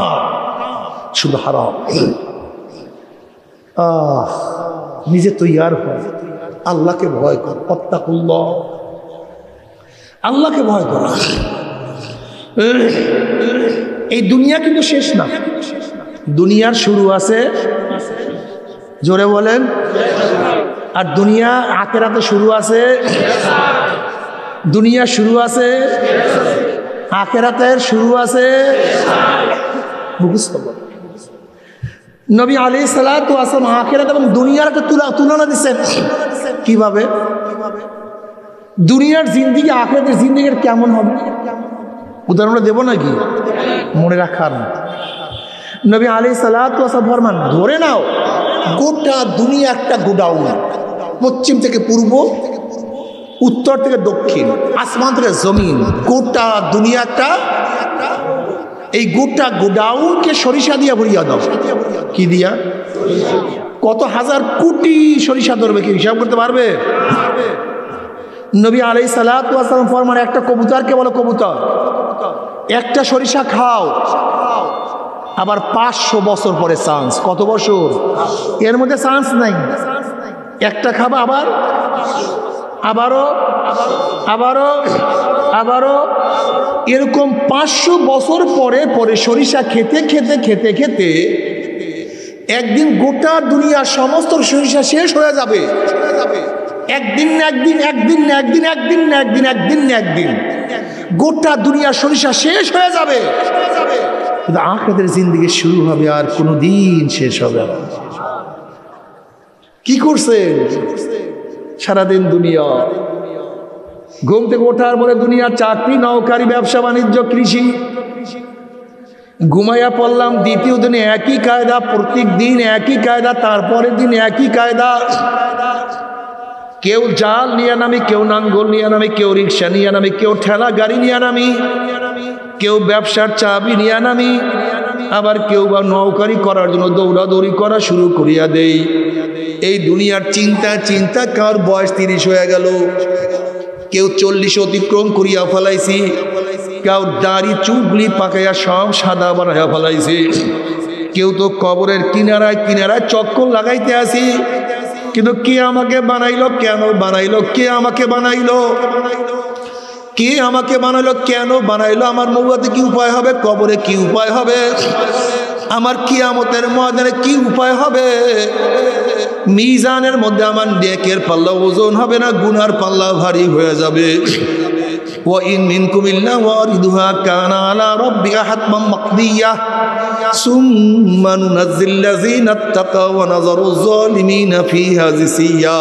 A: শুধু হারাম। নিজে তৈয়ার হয়, আল্লাহকে ভয় কর, আত্তাকুল্লাহ, আল্লাহকে ভয় কর। এই দুনিয়া কিন্তু শেষ না, দুনিয়ার শুরু আছে, জোরে বলেন, আর দুনিয়া আখিরাতে শুরু আছে, দুনিয়া শুরু আছে, আখিরাতের শুরু আছে। মুখস্থ বল। নবী আলাইহিস সালাতু ওয়াস সালাম আখিরাত এবং দুনিয়ার একটা তুলনা দিচ্ছেন। কিভাবে? দুনিয়ার জিন্দেগি আখিরাতের জিন্দেগির কেমন হবে উদাহরণ দেব নাকি? মনে রাখার নবী আলাইহিস সালাতু ওয়াস সালাম ফরমান, ধরে নাও গোটা দুনিয়া একটা গোডাউন, পশ্চিম থেকে পূর্ব, উত্তর থেকে দক্ষিণ, আসমান থেকে জমিন, গোটা দুনিয়া একটা। এই গোটা গোডাউনকে সরিষা দিয়া ভরিয়া দাও। কি দিয়া? কত হাজার কোটি সরিষা ধরবে, কি হিসাব করতে পারবে? নবী আলাইহিস সালাতু ওয়াস সালাম ফরমান, একটা কবুতরকে বলো, কবুতর একটা সরিষা খাও, আবার 500 বছর পরে চান্স। কত বছর? এর মধ্যে চান্স নাই, একটা খাবা, আবার আবারও আবারও আবারও এরকম 500 বছর পরে পরে সরিষা খেতে খেতে খেতে খেতে একদিন গোটা দুনিয়ার সমস্ত সরিষা শেষ হয়ে যাবে। একদিন না একদিন, একদিন না একদিন, একদিন না একদিন, একদিন না একদিন গোটা দুনিয়ার সরিষা শেষ হয়ে যাবে। কিন্তু আখিরাতের জিন্দেগি শুরু হবে, আর কোনোদিন শেষ হবে না। কি করছেন সারাদিন? দুনিয়া, ঘুম থেকে ওঠার পরে দুনিয়ার চাকরি, নৌকারি, ব্যবসা বাণিজ্য, কৃষি, ঘুমাইয়া পড়লাম দ্বিতীয় দিনে একই কায়দা, প্রত্যেক দিন একই কায়দা, তারপরের দিন একই কায়দা। কেউ জাল নিয়ে নামি, কেউ নাঙ্গল নিয়ে নামি, কেউ রিক্সা নিয়ে নামি, কেউ ঠেলা গাড়ি নিয়ে নামি, কেউ ব্যবসার চাবি নিয়ে নামি, আবার কেউ বা নৌকারি করার জন্য দৌড়াদৌড়ি করা শুরু করিয়া দেই। এই দুনিয়ার চিন্তা চিন্তা কার বয়স 30 হয়ে গেল, কেউ 40 অতিক্রম করিয়া ফেলাইছি, কেউ দাড়ি চুগলি পাকাইয়া সব সাদা বানাইয়া ফেলাইছে, কেউ তো কবরের কিনারায় কিনারায় চক্কর লাগাইতে আসি। কিন্তু কে আমাকে বানাইলো, কেন বানাইলো, কে আমাকে বানাইলো, কে আমাকে বানাইলো, কেন বানাইলো, আমার মৌয়াতে কি উপায় হবে, কবরে কি উপায় হবে, আমার কিয়ামতের ময়দানে কি উপায় হবে, মিজানের মধ্যে আমার নেকের পাল্লা ওজন হবে না, গুনার পাল্লা ভারী হয়ে যাবে। ওয়া ইন মিনকুম ইল্লা ওয়ারিদুহা কানা আলা রাব্বিকা হাতমান মাকদিয়া সুম্মা নুনাজ্জিল্লাযিনা তাকাও ওয়া নাযারুয যালিমিনা ফিহা জিসিয়া।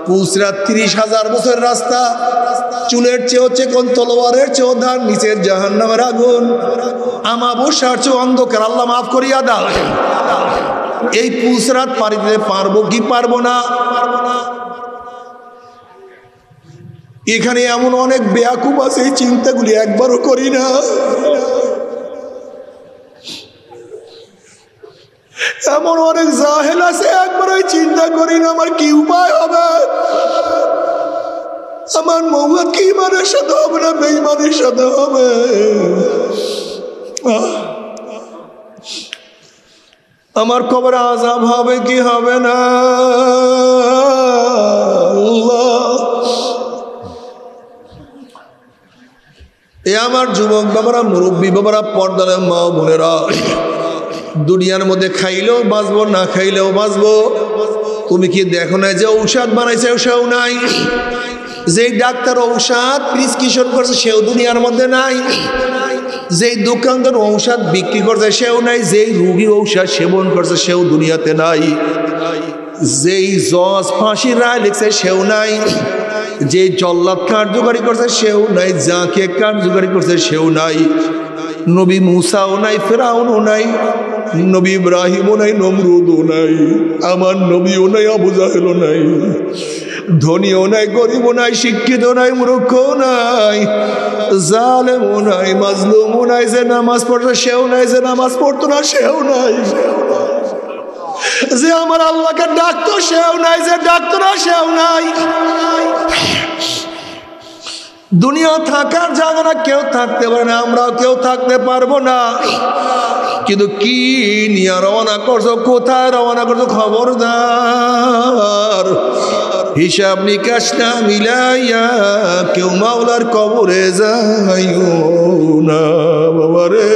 A: পুসরা 30,000 বছর রাস্তা, চুলের চেয়েও চিকন, তলোয়ারের চেয়েও ধার, নিচের জাহান্নামের আগুন, আমাবস্যার চেয়েও অন্ধকার। আল্লাহ মাফ করিয়া দাও। এই পুসরাত পারি দিতে পারবো কি পারবো না? এখানে এমন অনেক বেয়াকুব আছে, এই চিন্তাগুলি একবারও করি না। এমন অনেক জাহেল আছে, একবার ওই চিন্তা করি না আমার কি উপায় হবে, আমার মৌয়া কি ইমানের সাথে হবে না বেঈমানের সাথে হবে। আমার কবরে আযাব হবে কি হবে না। এ আমার যুবক বাবারা, মুরব্বী বাবারা, পর্দার মা বোনেরা, দুনিয়ার মধ্যে খাইলেও বাঁচবো, না খাইলেও বাঁচবো। তুমি কি দেখো না যে ঔষধ বানাইছে সেও নাই, যেই ডাক্তার ঔষধ প্রেসক্রিপশন করছে সেও দুনিয়ার মধ্যে নাই, যেই দোকানদার ঔষধ বিক্রি করছে সেও নাই, যেই রুগী ঔষধ সেবন করছে সেও দুনিয়াতে নাই, যেই জজ ফাঁসির রায় লিখছে সেও নাই, যে জল্লাদ কার্যকারী করছে সেও নাই, যাকে কার্যকারী করছে সেও নাই। নবী মুসাও নাই, ফেরাউনও নাই, নবী ইব্রাহিমও নাই, নমরুদও নাই, আমার নবীও নাই, আবু জাহেলও নাই, ধনীও নাই, গরিবও নাই, শিক্ষিত নাই, মূর্খও নাই, জালেমও নাই, মাজলুমও নাই, যে নামাজ পড়ছে সেও নাই, যে নামাজ পড়তো না সেও নাই। যে আমার আল্লাহকে ডাকতো সেও নাই, যে ডাকতো না সেও নাই। দুনিয়া থাকার জায়গা না, কেউ থাকতে পারে না, আমরাও কেউ থাকতে পারবো না। কিন্তু কি নিয়ে রওনা করছো, কোথায় রওনা করছো খবরদার। হিসাব নিকাশ না মিলাইয়া কেউ মাওলার কবরে যাইও না বাবারে।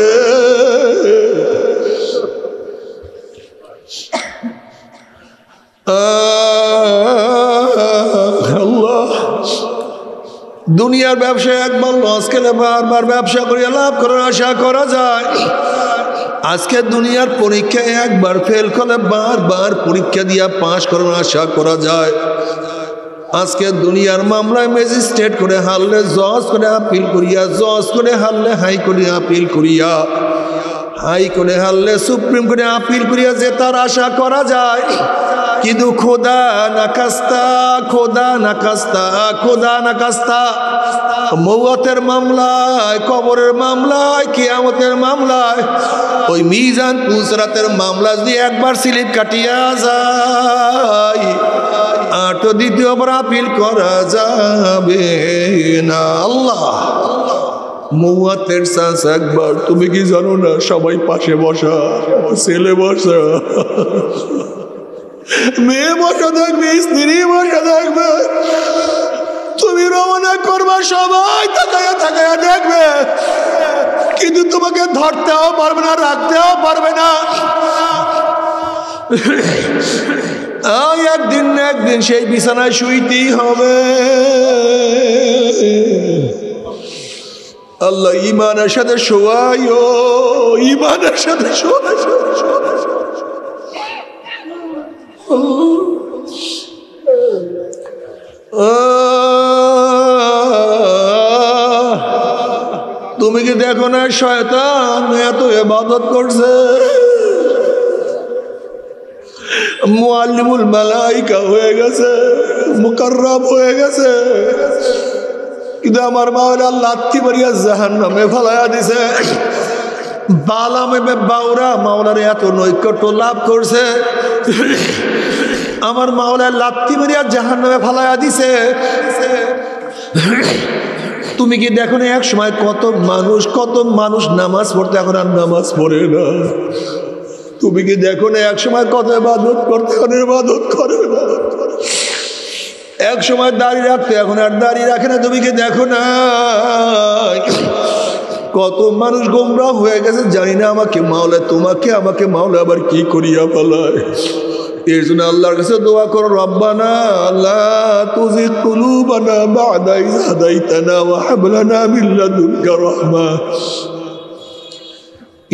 A: আল্লাহ, দুনিয়ার ব্যবসায় একবার লস খেলে বারবার ব্যবসা করিয়া লাভ করার আশা করা যায়। আজকে দুনিয়ার পরীক্ষায় একবার ফেল করলে বারবার পরীক্ষা দিয়া পাশ করার আশা করা যায়। আজকে দুনিয়ার মামলায় ম্যাজিস্ট্রেট করে হারলে জজ করে আপিল করিয়া, জজ করে হারলে হাই করে আপিল করিয়া, হাই করে হারলে সুপ্রিম কোর্টে আপিল করিয়া যে তার আশা করা যায়। কিন্তু খোদা না কাস্তা, খোদা না কাস্তা, খোদা না কাস্তা, মৌয়াতের মামলায়, কবরের মামলায়, কিয়ামতের মামলায়, ওই মিজান পুসরাতের মামলা যদি একবার স্লিপ কাটিয়া যায় আর তো দ্বিতীয়বার আপিল করা যাবে না। আল্লাহ, মৌয়াতের চান্স একবার। তুমি কি জানো না সবাই পাশে বসা, ছেলে বসা, মেয়ে বসা থাকবে, স্ত্রী বসা থাকবে। তুমি রওনা করবা, সবাই তাকায়া তাকায়া দেখবে, কিন্তু তোমাকে ধরতেও পারবে না, রাখতেও পারবে না। একদিন না একদিন সেই বিছানায় শুইতেই হবে। আল্লাহ ইমানের সাথে শোয়াইও, ইমানের সাথে শোয়াই। তুমি কি দেখো না শয়তান এত ইবাদত করছে, মুআল্লিমুল মালাইকা হয়ে গেছে, মুকাররাব হয়ে গেছে, কিন্তু আমার মাওলা লাথি মারিয়া জাহান্নামে ফেলাইয়া দিছে। বালামে বাউরা মাওলার এত নৈকট্য লাভ করছে, আমার মাওলা লাথি মারিয়া জাহান্নামে ফেলাইয়া দিছে। তুমি কি দেখো না এক সময় কত মানুষ নামাজ পড়তে এখন আর নামাজ পড়ে না। তুমি কি দেখো না এক সময় কত ইবাদত করতে এখন ইবাদত করে না। এক সময় দাড়ি রাখতে এখন আর দাড়ি রাখে না। তুমি কি দেখো না কত মানুষ গোমরাহ হয়ে গেছে, জানি না আমাকে মাওলা, তোমাকে আমাকে মাওলা আবার কি করিয়া ফেলায়। এর জন্য আল্লাহর কাছে দোয়া করো, রব্বানা লা তুযিগ কুলুবানা বা'দা ইয হাদাইতানা ওয়া হাব লানা মিন লাদুনকা রাহমা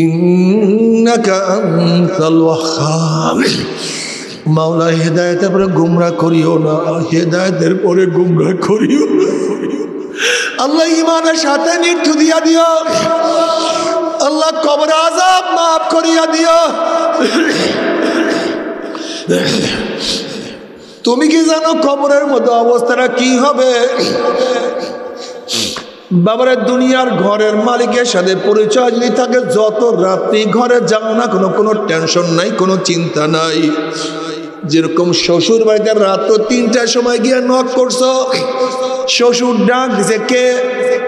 A: ইন্নাকা আনতাল ওয়াহ্হাব। মাওলা হেদায়েতের পরে গুমরাহ করিও না, হেদায়েতের পরে গুমরাহ করিও না। আল্লাহ ঈমানের সাথে মৃত্যু দিয়া দিও। আল্লাহ কবর আযাব মাফ করিয়া দিও। তুমি কি জানো কবরের মধ্যে অবস্থাটা কি হবে? বাবারে, দুনিয়ার ঘরের মালিকের সাথে পরিচয় যদি থাকে, যত রাত্রি ঘরে যাও না কোনো টেনশন নাই, কোনো চিন্তা নাই। যেরকম শ্বশুর বাড়িতে রাত 3টার সময় গিয়ে নক করছো, শ্বশুর ডাক দিছে, কে?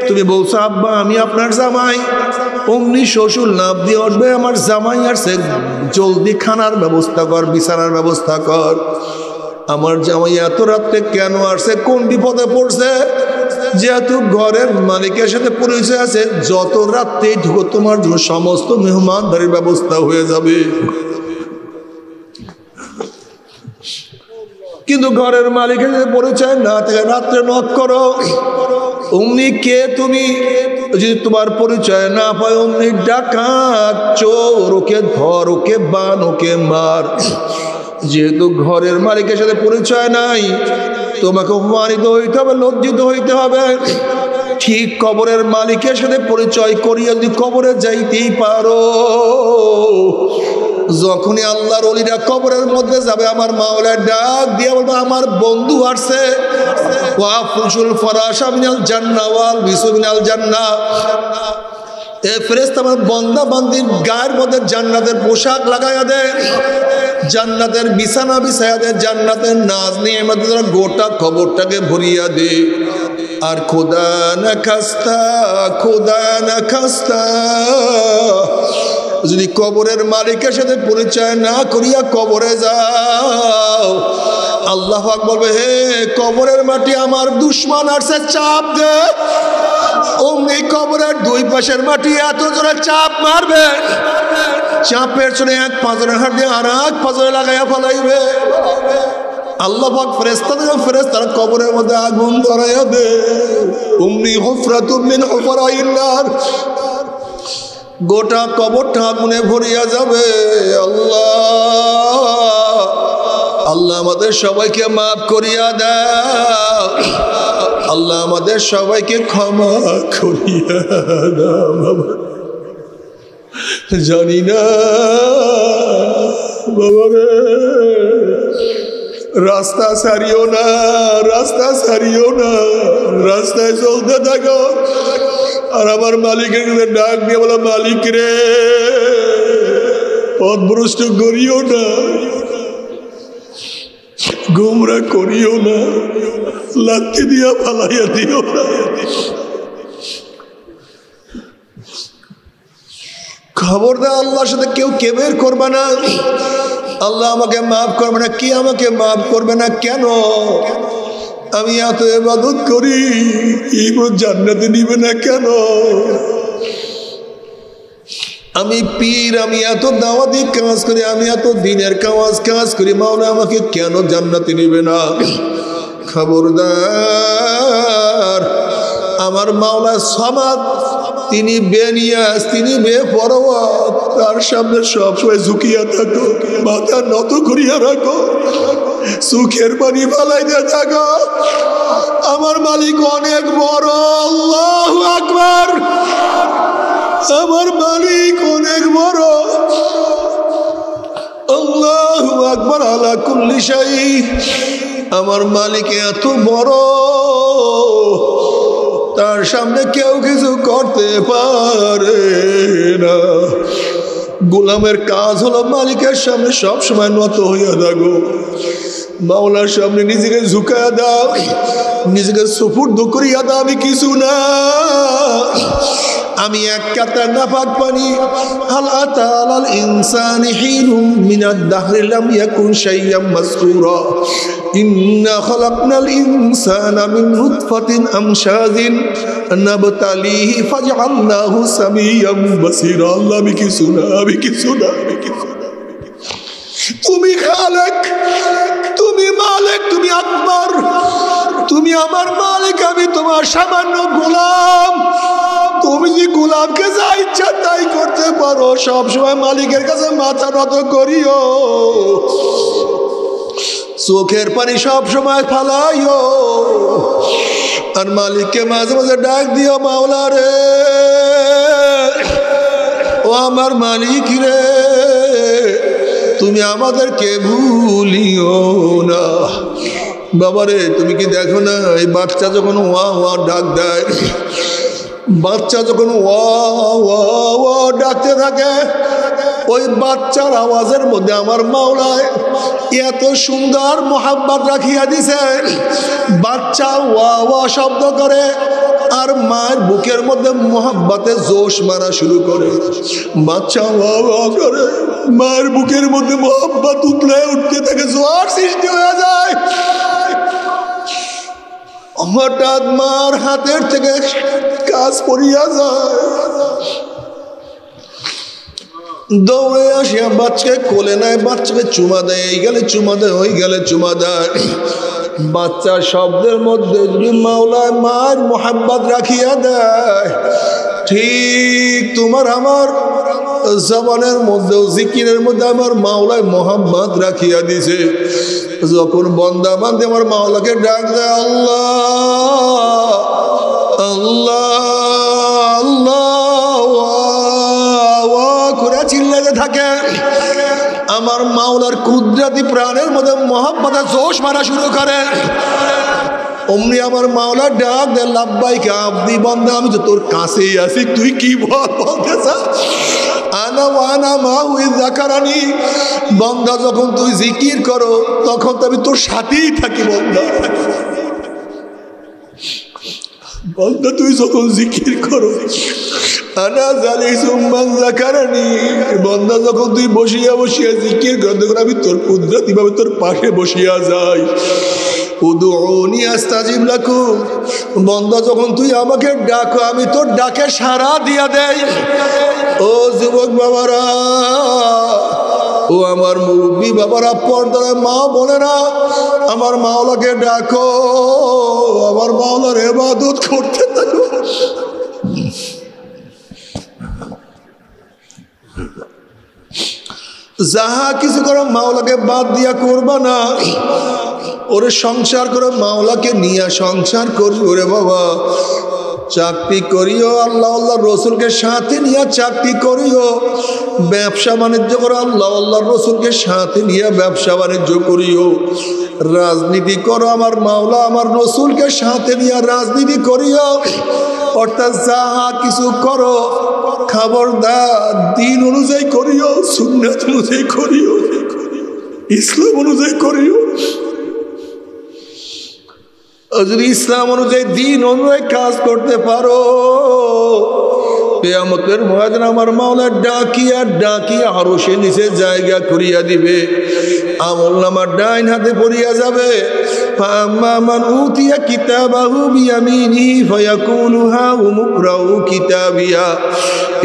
A: তুমি বলছো আব্বা আমি আপনার জামাই। অমনি শ্বশুর লাভ দিয়ে উঠবে, আমার জামাই আসছে, জলদি খানার ব্যবস্থা কর, বিছানার ব্যবস্থা কর। আমার জামাই এত রাত্রে কেন আসছে, কোন বিপদে পড়ছে? যেহেতু ঘরের মালিকের সাথে পরিচয় আছে, যত রাত্রেই ঢুকো তোমার জন্য সমস্ত মেহমানদারির ব্যবস্থা হয়ে যাবে। কিন্তু ঘরের মালিকের সাথে পরিচয় না থাকে, রাত্রে নক করো, অমনি কে তুমি? যদি তোমার পরিচয় না পায়, অমনি ডাকাত, চোর, ওকে ধর, ওকে বান, ওকে মার। যেহেতু ঘরের মালিকের সাথে পরিচয় নাই, তোমাকে অপমানিত হইতে হবে, লজ্জিত হইতে হবে। ঠিক কবরের মালিকের সাথে পরিচয় করিয়া যদি কবরে যাইতেই পারো, যখনই আল্লাহর ওলিরা কবরের মধ্যে যাবে, আমার মাওলা ডাক দিয়ে বলবে, আমার বন্ধু আসছে। ওয়াফুশুল ফরাশা মিনাল জান্নাহ ওয়াল বিসু মিনাল জান্নাহ। এ ফেরেশতা আমার বান্দা বান্দির গায়ের মধ্যে জান্নাতের পোশাক লাগাইয়া দেয়। জান্নাতের বিছানা বিছায়া দে, জান্নাতের নাজ নিয়ামত দ্বারা গোটা কবরটাকে ভরিয়া দে। আর খোদা না খাস্তা, খোদা না খাস্তা, যদি কবরের মালিকের সাথে পরিচয় না করিয়া কবরে যাও, আল্লাহ পাক বলবে, হে কবরের মাটি আমার দুশমন আসছে, চাপ দে। অমনি কবরের দুই পাশের মাটি এত জোরে চাপ মারবে, চাপের চলে এক পাঁজরের হাত দিয়ে আর এক পাঁজরে লাগাইয়া ফেলাইবে। আল্লাহ পাক ফেরেশতারা কবরের মধ্যে আগুন ধরাইয়া দে। উমনি হুফরাতুম মিন হুফরাইন নার, গোটা কবরটা আগুনে ভরিয়া যাবে। আল্লাহ, আল্লাহ আমাদের সবাইকে মাফ করিয়া দাও, আল্লাহ আমাদের সবাইকে ক্ষমা করিয়া দাও। জানি না বাবারে, রাস্তা ছাড়িও না, রাস্তা ছাড়িও না, রাস্তায় চলতে থাকো। আর আমার মালিকের কাছে ডাক দিয়ে বলো, মালিক রে পথভ্রষ্ট করিও না, গুমরা করিও না, লাথি দিয়া ফালাইয়া দিও না। খবরদার আল্লাহর সাথে কেউ কেবের করবে না। আল্লাহ আমাকে মাফ করবে না, কি আমাকে মাফ করবে না কেন? আমি এত ইবাদত করি, এই জান্নাতে নিবে না কেন? আমি পীর, আমি এত দাওয়াতি কাজ করি, আমি এত দিনের কাজ করি, মাওলা আমাকে কেন জান্নাতে নিবে না? খবরদার, আমার মাওলা সামাদ, তিনি বেনিয়াস, তিনি বেপরোয়া, তার সামনে সবসময় ঝুঁকিয়া থাকো, মাথা নত করিয়া রাখো, সুখের পানি ফালাইতে থাকো। আমার মালিক অনেক বড়, আল্লাহু আকবার, আমার মালিক অনেক বড়, আল্লাহু আকবার আলা কুল্লি শাই। আমার মালিক এত বড়, তার সামনে কেউ কিছু করতে পারে না। গোলামের কাজ হলো মালিকের সামনে সব সময় নত হইয়া থাকো, মাওলার সামনে নিজেকে ঝুঁকায়া দাও, নিজেকে সুপুর্দ করিয়া দাও, আমি কিছু না, আমি এক কাতার নাপাক পানি। হাল আতা আলাল ইনসানি হিনুম মিনাদ দাহরি লাম ইয়াকুন শাইয়্যাম মাযকুরা, ইন্না খালাকনাল ইনসানা মিন নুতফাতিন আমশাজিন নাবতালিহি ফাজআলনাহু সামিয়্যাম বাসীরা। আল্লাহ, আমি কিছু না, আমি কিছু না, আমি কিছু না। তুমি খালেক, তুমি মালিক, তুমি আকবার, তুমি আমার মালিক, আমি তোমার সামান্য গোলাম। তুমি যে গোলামকে যা ইচ্ছা তাই করতে পারো, সবসময় মালিকের কাছে মাথা নত করিও, চোখের পানি সব সময় ফালাইও, আর মালিককে মাঝে মাঝে ডাক দিও, মাওলা রে, ও আমার মালিক রে, তুমি আমাদেরকে ভুলিও না। বাবারে, তুমি কি দেখো না, এই বাচ্চা যখন ওয়া ওয়া ডাক দেয়, বাচ্চা যখন ওয়া ওয়া ওয়া ডাকতে থাকে, ওই বাচ্চার আওয়াজের মধ্যে আমার মাওলায় এত সুন্দর মোহাব্বত রাখিয়া দিছে। বাচ্চা ওয়া ওয়া শব্দ করে, আর মায়ের বুকের মধ্যে মোহাব্বতে জোশ মারা শুরু করে। বাচ্চা ওয়া ওয়া করে, মায়ের বুকের মধ্যে মোহাব্বত উঠতে থাকে, জোয়ার সৃষ্টি হয়ে যায়। হঠাৎ মার হাতের থেকে কাজ পড়িয়া যায়, দৌড়ে আসিয়া বাচ্চাকে কোলে নেয়, বাচ্চাকে চুমা দেয়, এই গেলে চুমা দেয়, ওই গেলে চুমা দেয়। বাচ্চার শব্দের মধ্যে যদি মাওলায় মার মোহাব্বত রাখিয়া দেয়, ঠিক তোমার আমার জবানের মধ্যেও জিকিরের মধ্যে আমার মাওলায় মোহাব্বত রাখিয়া দিছে। যখন বন্দা বান্দে আমার মাওলাকে ডাক দেয়, আল্লাহ আল্লাহ আল্লাহ করে চিল্লাতে থাকে, আমার মাওলার কুদরতি প্রাণের মধ্যে মোহাব্বতের জোশ মারা শুরু করে। অমনি আমার মাওলা ডাক দে, লাব্বাইকা আব্দি বান্দা, আমি তো তোর কাছেই আছি, তুই কি বলতে চাস? আনা ওয়ানা মাহু ইয যাকারানি, বান্দা যখন তুই জিকির করো তখন তো আমি তোর সাথেই থাকি। বান্দা তুই যখন জিকির করো, আনা জালিসুম মান যাকারানি, বান্দা যখন তুই বসিয়া বসিয়া জিকির কর তখন আমি তোর কুদরতি ভাবে তোর পাশে বসিয়া যাই। উদউনি আস্তাজিব লাকুম, বান্দা যখন তুই আমাকে ডাকো আমি তোর ডাকে সাড়া দিয়া দেই। ও যুবক বাবারা, ও আমার মুরব্বী বাবারা, পর্দার মা বোনেরা, আমার মাওলাকে ডাকো, আমার মাওলার ইবাদত করতে থাকো। যাহা কিছু করো মাওলাকে বাদ দিয়া করবা না। ওরে সংসার করো, মাওলাকে নিয়ে সংসার করবি। ওরে বাবা, চাকরি করিও আল্লাহ আল্লাহ রসুলকে সাথে নিয়ে চাকরি করিও। ব্যবসা বাণিজ্য করো আল্লাহ আল্লাহ রসুলকে সাথে নিয়ে ব্যবসা বাণিজ্য করিও। রাজনীতি করো আমার মাওলা আমার রসুলকে সাথে নিয়ে রাজনীতি করিও। অর্থাৎ যাহা কিছু করো খবরদার দিন অনুযায়ী করিও, সুন্নাত অনুযায়ী করিও, ইসলাম অনুযায়ী করিও। যদি ইসলাম অনুযায়ী দিন অনুযায়ী কাজ করতে পারো, কিয়ামতের ময়দানে আমার মাওলা ডাকিয়া ডাকিয়া আরশের নিচে জায়গা করিয়া দিবে। আমলনামা ডাইন হাতে পড়িয়া যাবে। ফাম্মা মান উতিয়া কিতাবাহু বিয়ামিনিহি ফায়াকুলু হাউম ইকরাউ কিতাবিয়া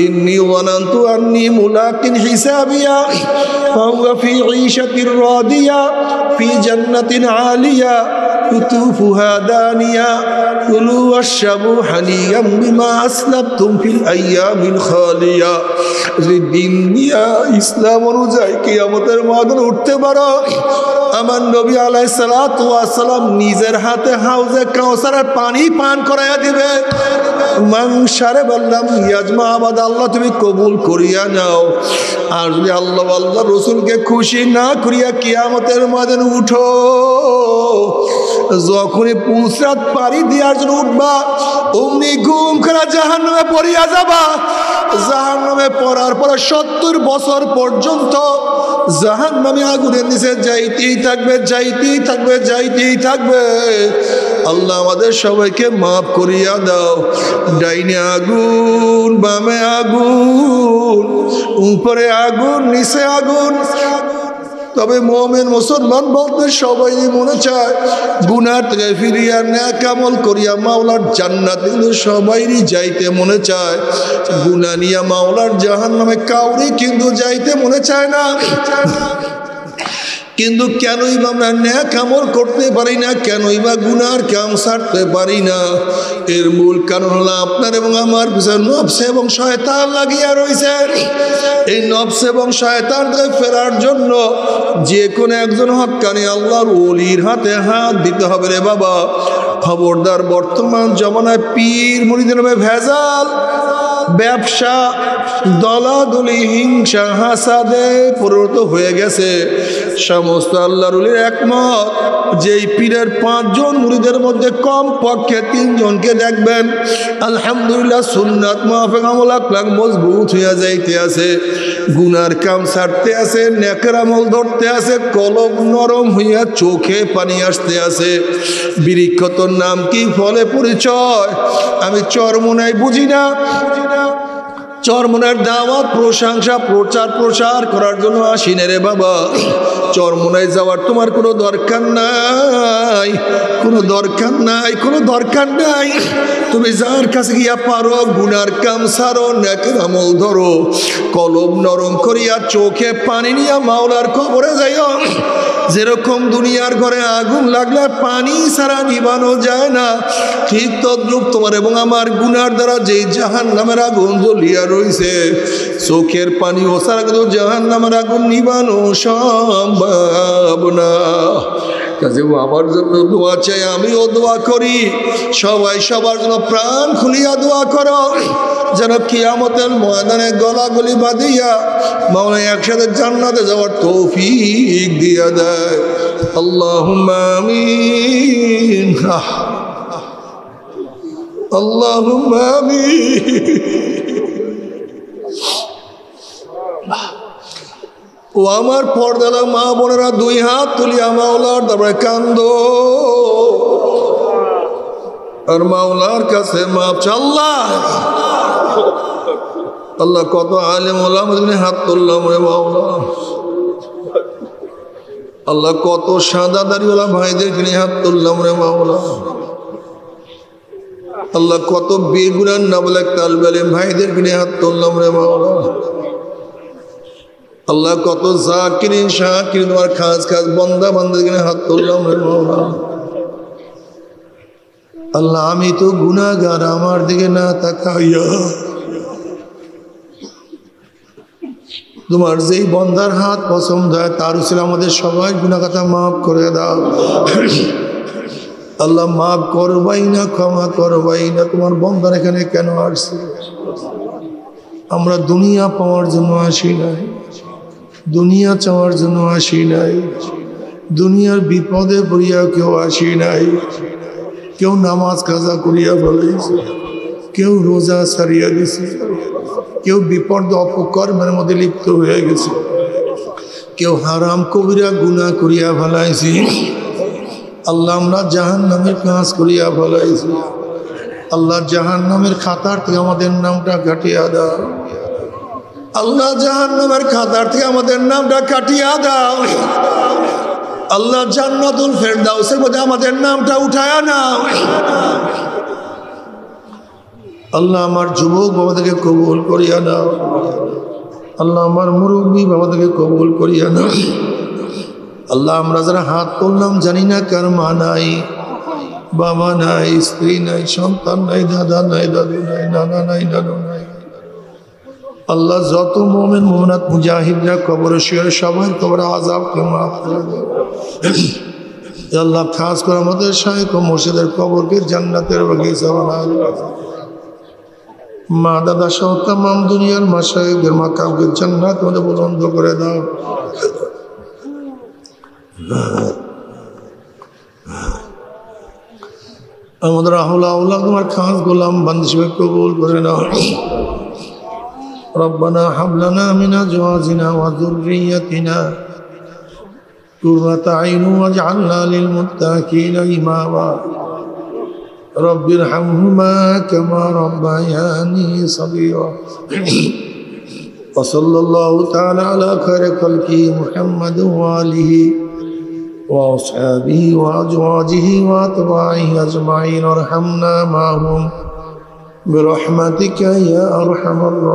A: ইন্নী যানানতু আন্নী মুলাকিন হিসাবিয়া ফাহুয়া ফি ঈশাতির রাদিয়া ফি জান্নাতিন আলিয়া কুতুফুহা দানিয়া কুলু ওয়াশরাবু হানিয়াম বিমা আসলাফতুম ফিল আইয়ামিল খালিয়া। যদি দিন দিয়া ইসলাম অনুযায়ী কিয়ামতের ময়দানে উঠতে পারো, আমার নবী আলাইহিস সালাতু ওয়াস সালাম নিজের হাতে হাউজে কাউসারের পানি পান করাইয়া দিবে। মাংসারে বললাম ইয়াজমা আবাদ, আল্লাহ তুমি কবুল করিয়া নাও। আর যদি আল্লাহ আল্লাহ রসুলকে খুশি না করিয়া কিয়ামতের ময়দানে উঠো, যখনই পুলসরাত পাড়ি দেওয়ার জন্য উঠবা অমনি ঘুম করে জাহান্নামে পড়িয়া যাবা। জাহান্নামে পড়ার পরে 70 বছর পর্যন্ত জাহান্নামী আগুনের নিচে যাইতেই থাকবে, যাইতেই থাকবে, যাইতেই থাকবে। আল্লাহ আমাদের সবাইকে মাফ করিয়া দাও। ডাইনে আগুন, বামে আগুন, উপরে আগুন, নিচে আগুন। তবে মুমিন মুসলমান বলতে সবাই মনে চায় গুনাহ থেকে ফিরিয়া নেক আমল করিয়া মাওলার জান্নাত, কিন্তু সবাইরই যাইতে মনে চায়। গুনাহ নিয়া মাওলার জাহান্নামে কাউরি কিন্তু যাইতে মনে চায় না। কিন্তু কেনই বা আমরা নেক আমল করতে পারি না, কেনই বা গুনার কাম ছাড়তে পারি না? এর মূল কারণ হলো আপনার এবং আমার পিছনে নফস এবং শয়তান লাগিয়া রয়েছে। এই নফস এবং শয়তান থেকে ফেরার জন্য যে কোনো একজন হক্কানি আল্লাহর ওলির হাতে হাত দিতে হবে রে বাবা। খবরদার, বর্তমান জমানায় পীর মুরিদের নামে ভেজাল, ব্যবসা, দলাদলি, হিংসা, হাসাদে পরিণত হয়ে গেছে। সমস্ত আল্লাহর ওলির একমত, যেই পীরের 5 জন মুরিদের মধ্যে কম পক্ষে 3 জনকে দেখবেন আলহামদুলিল্লাহ সুন্নাত মাফিক আমল আকলাক মজবুত হইয়া যাইতে আছে, গুনার কাম ছাড়তে আছে, নেকের আমল ধরতে আছে, কলব নরম হইয়া চোখে পানি আসতে আছে। বৃক্ষতর নাম কি, ফলে পরিচয়? আমি চরমোনাই বুঝি না। চরমোনার দাওয়াত, প্রশংসা, প্রচার করার জন্য আসিনে রে বাবা। চরমোনায় যাওয়ার তোমার কোনো দরকার নাই, কোনো দরকার নাই, কোনো দরকার নাই। তুমি যার কাছে গিয়া পারো গুনার কাম সারো, নেকের আমল ধরো, কলব নরম করিয়া চোখে পানি নিয়া মাওলার কবরে যাইও। যেরকম দুনিয়ার ঘরে আগুন লাগলে পানি ছাড়া নিবানো যায় না, ঠিক তদ্রূপ তোমার এবং আমার গুনার দ্বারা যেই জাহান্নামের আগুন জ্বলিয়া রইছে, চোখের পানি ওছাড়া কিন্তু জাহান্নামের আগুন নিবানো সম্ভব না। কাজেও আমার জন্য দোয়া চাই, আমিও দোয়া করি। সবাই সবার জন্য প্রাণ খুলিয়া দোয়া করো, যেন কিয়ামতের ময়দানে গলাগলি বাঁধিয়া মাওলা একসাথে জান্নাতে যাওয়ার তৌফিক দিয়া দেয়। আল্লাহুম্মা আমিন, আল্লাহুম্মা আমিন। ও আমার পর্দালা মা বোনেরা, দুই হাত তুলিয়া মাওলার দরবারে কান্দো আর মাওলার কাছে মাপ চাও। আল্লাহ কত আলেম ওলামা হাত তুললাম রে মাওলা। আল্লাহ কত সাদা দাড়িওয়ালা ভাইদেরকে নিয়ে হাত তুললাম রে মাওলা। আল্লাহ কত বেগুনার নাবলাক তালবে ভাইদেরকে নিয়ে হাত তুললাম রে মাওলা। আল্লাহ কত জাকিরিন শাকিরিন তোমার খাস খাস বন্দা বান্দাদেরকে নিয়ে হাত তুললাম রে মাওলা। আল্লাহ আমি তো গুনাহগার, আমার দিকে না তাকাইয়া তোমার যেই বন্দার হাত পছন্দ হয় তার উসিলে আমাদের সবাই গুনাহ কথা মাফ করে দাও। আল্লাহ মাফ করবাই না, ক্ষমা করবাই না। তোমার বন্দার এখানে কেন আসছে? আমরা দুনিয়া পাওয়ার জন্য আসি নাই, দুনিয়া চাওয়ার জন্য আসি নাই, দুনিয়ার বিপদে পড়িয়া কেউ আসি নাই। কেউ নামাজ কাজা করিয়া ফেলেছে, কেউ রোজা সারিয়া গেছে, কেউ বিপদ অপকর্মের মধ্যে লিপ্ত হয়ে গেছে, কেউ হারাম কবিরা গুনাহ করিয়া ফেলাইছি। আল্লাহ আমরা জাহান্নামের কাজ করিয়া ফেলাইছি। আল্লাহ জাহান্নামের খাতার থেকে আমাদের নামটা কাটিয়া দাও। আল্লাহ জাহান্নামের খাতার থেকে আমাদের নামটা কাটিয়া দাও। আল্লাহ জান্নাতুল ফেরদাউসের মধ্যে আমাদের নামটা উঠায়া নাও। আল্লাহ আমার যুবক বাবাদেরকে কবুল করিয়া নাও। আল্লাহ আমার মুরব্বী বাবাদেরকে কবুল করিয়া নাও। আল্লাহ আমরা যারা হাত তুললাম জানি না কার মা নাই, বাবা নাই, স্ত্রী নাই, সন্তান নাই, দাদা নাই, দাদু নাই, নানা নাই, নানু নাই। আল্লাহ যত মুমিন মুমিনাত মুজাহিদরা কবরে শুয়ে সবাই কবরে আযাবকে মাফ করে দাও। আল্লাহ খাস করে আমাদের শাইখ ও মুর্শিদের কবরকে জান্নাতের বাগিচা বানায় দাও। মা দাদা সহ তামাম দুনিয়ার মাশায়েখদের মাকামকে জান্নাত মধ্যে বুলন্দ করে দাও। আমাদের আহলা আওলাদ তোমার খাস গোলাম বান্দা হিসেবে কবুল করে নাও। ربنا هب لنا من أزواجنا وذريتنا قرة أعين واجعلنا للمتقين إماما رب ارحمهما كما ربياني صغيرا وصلى الله تعالى على خير خلقه محمد وآله وأصحابه وأزواجه وأتباعه أجمعين وارحمنا معهم برحمتك يا أرحم الراحمين.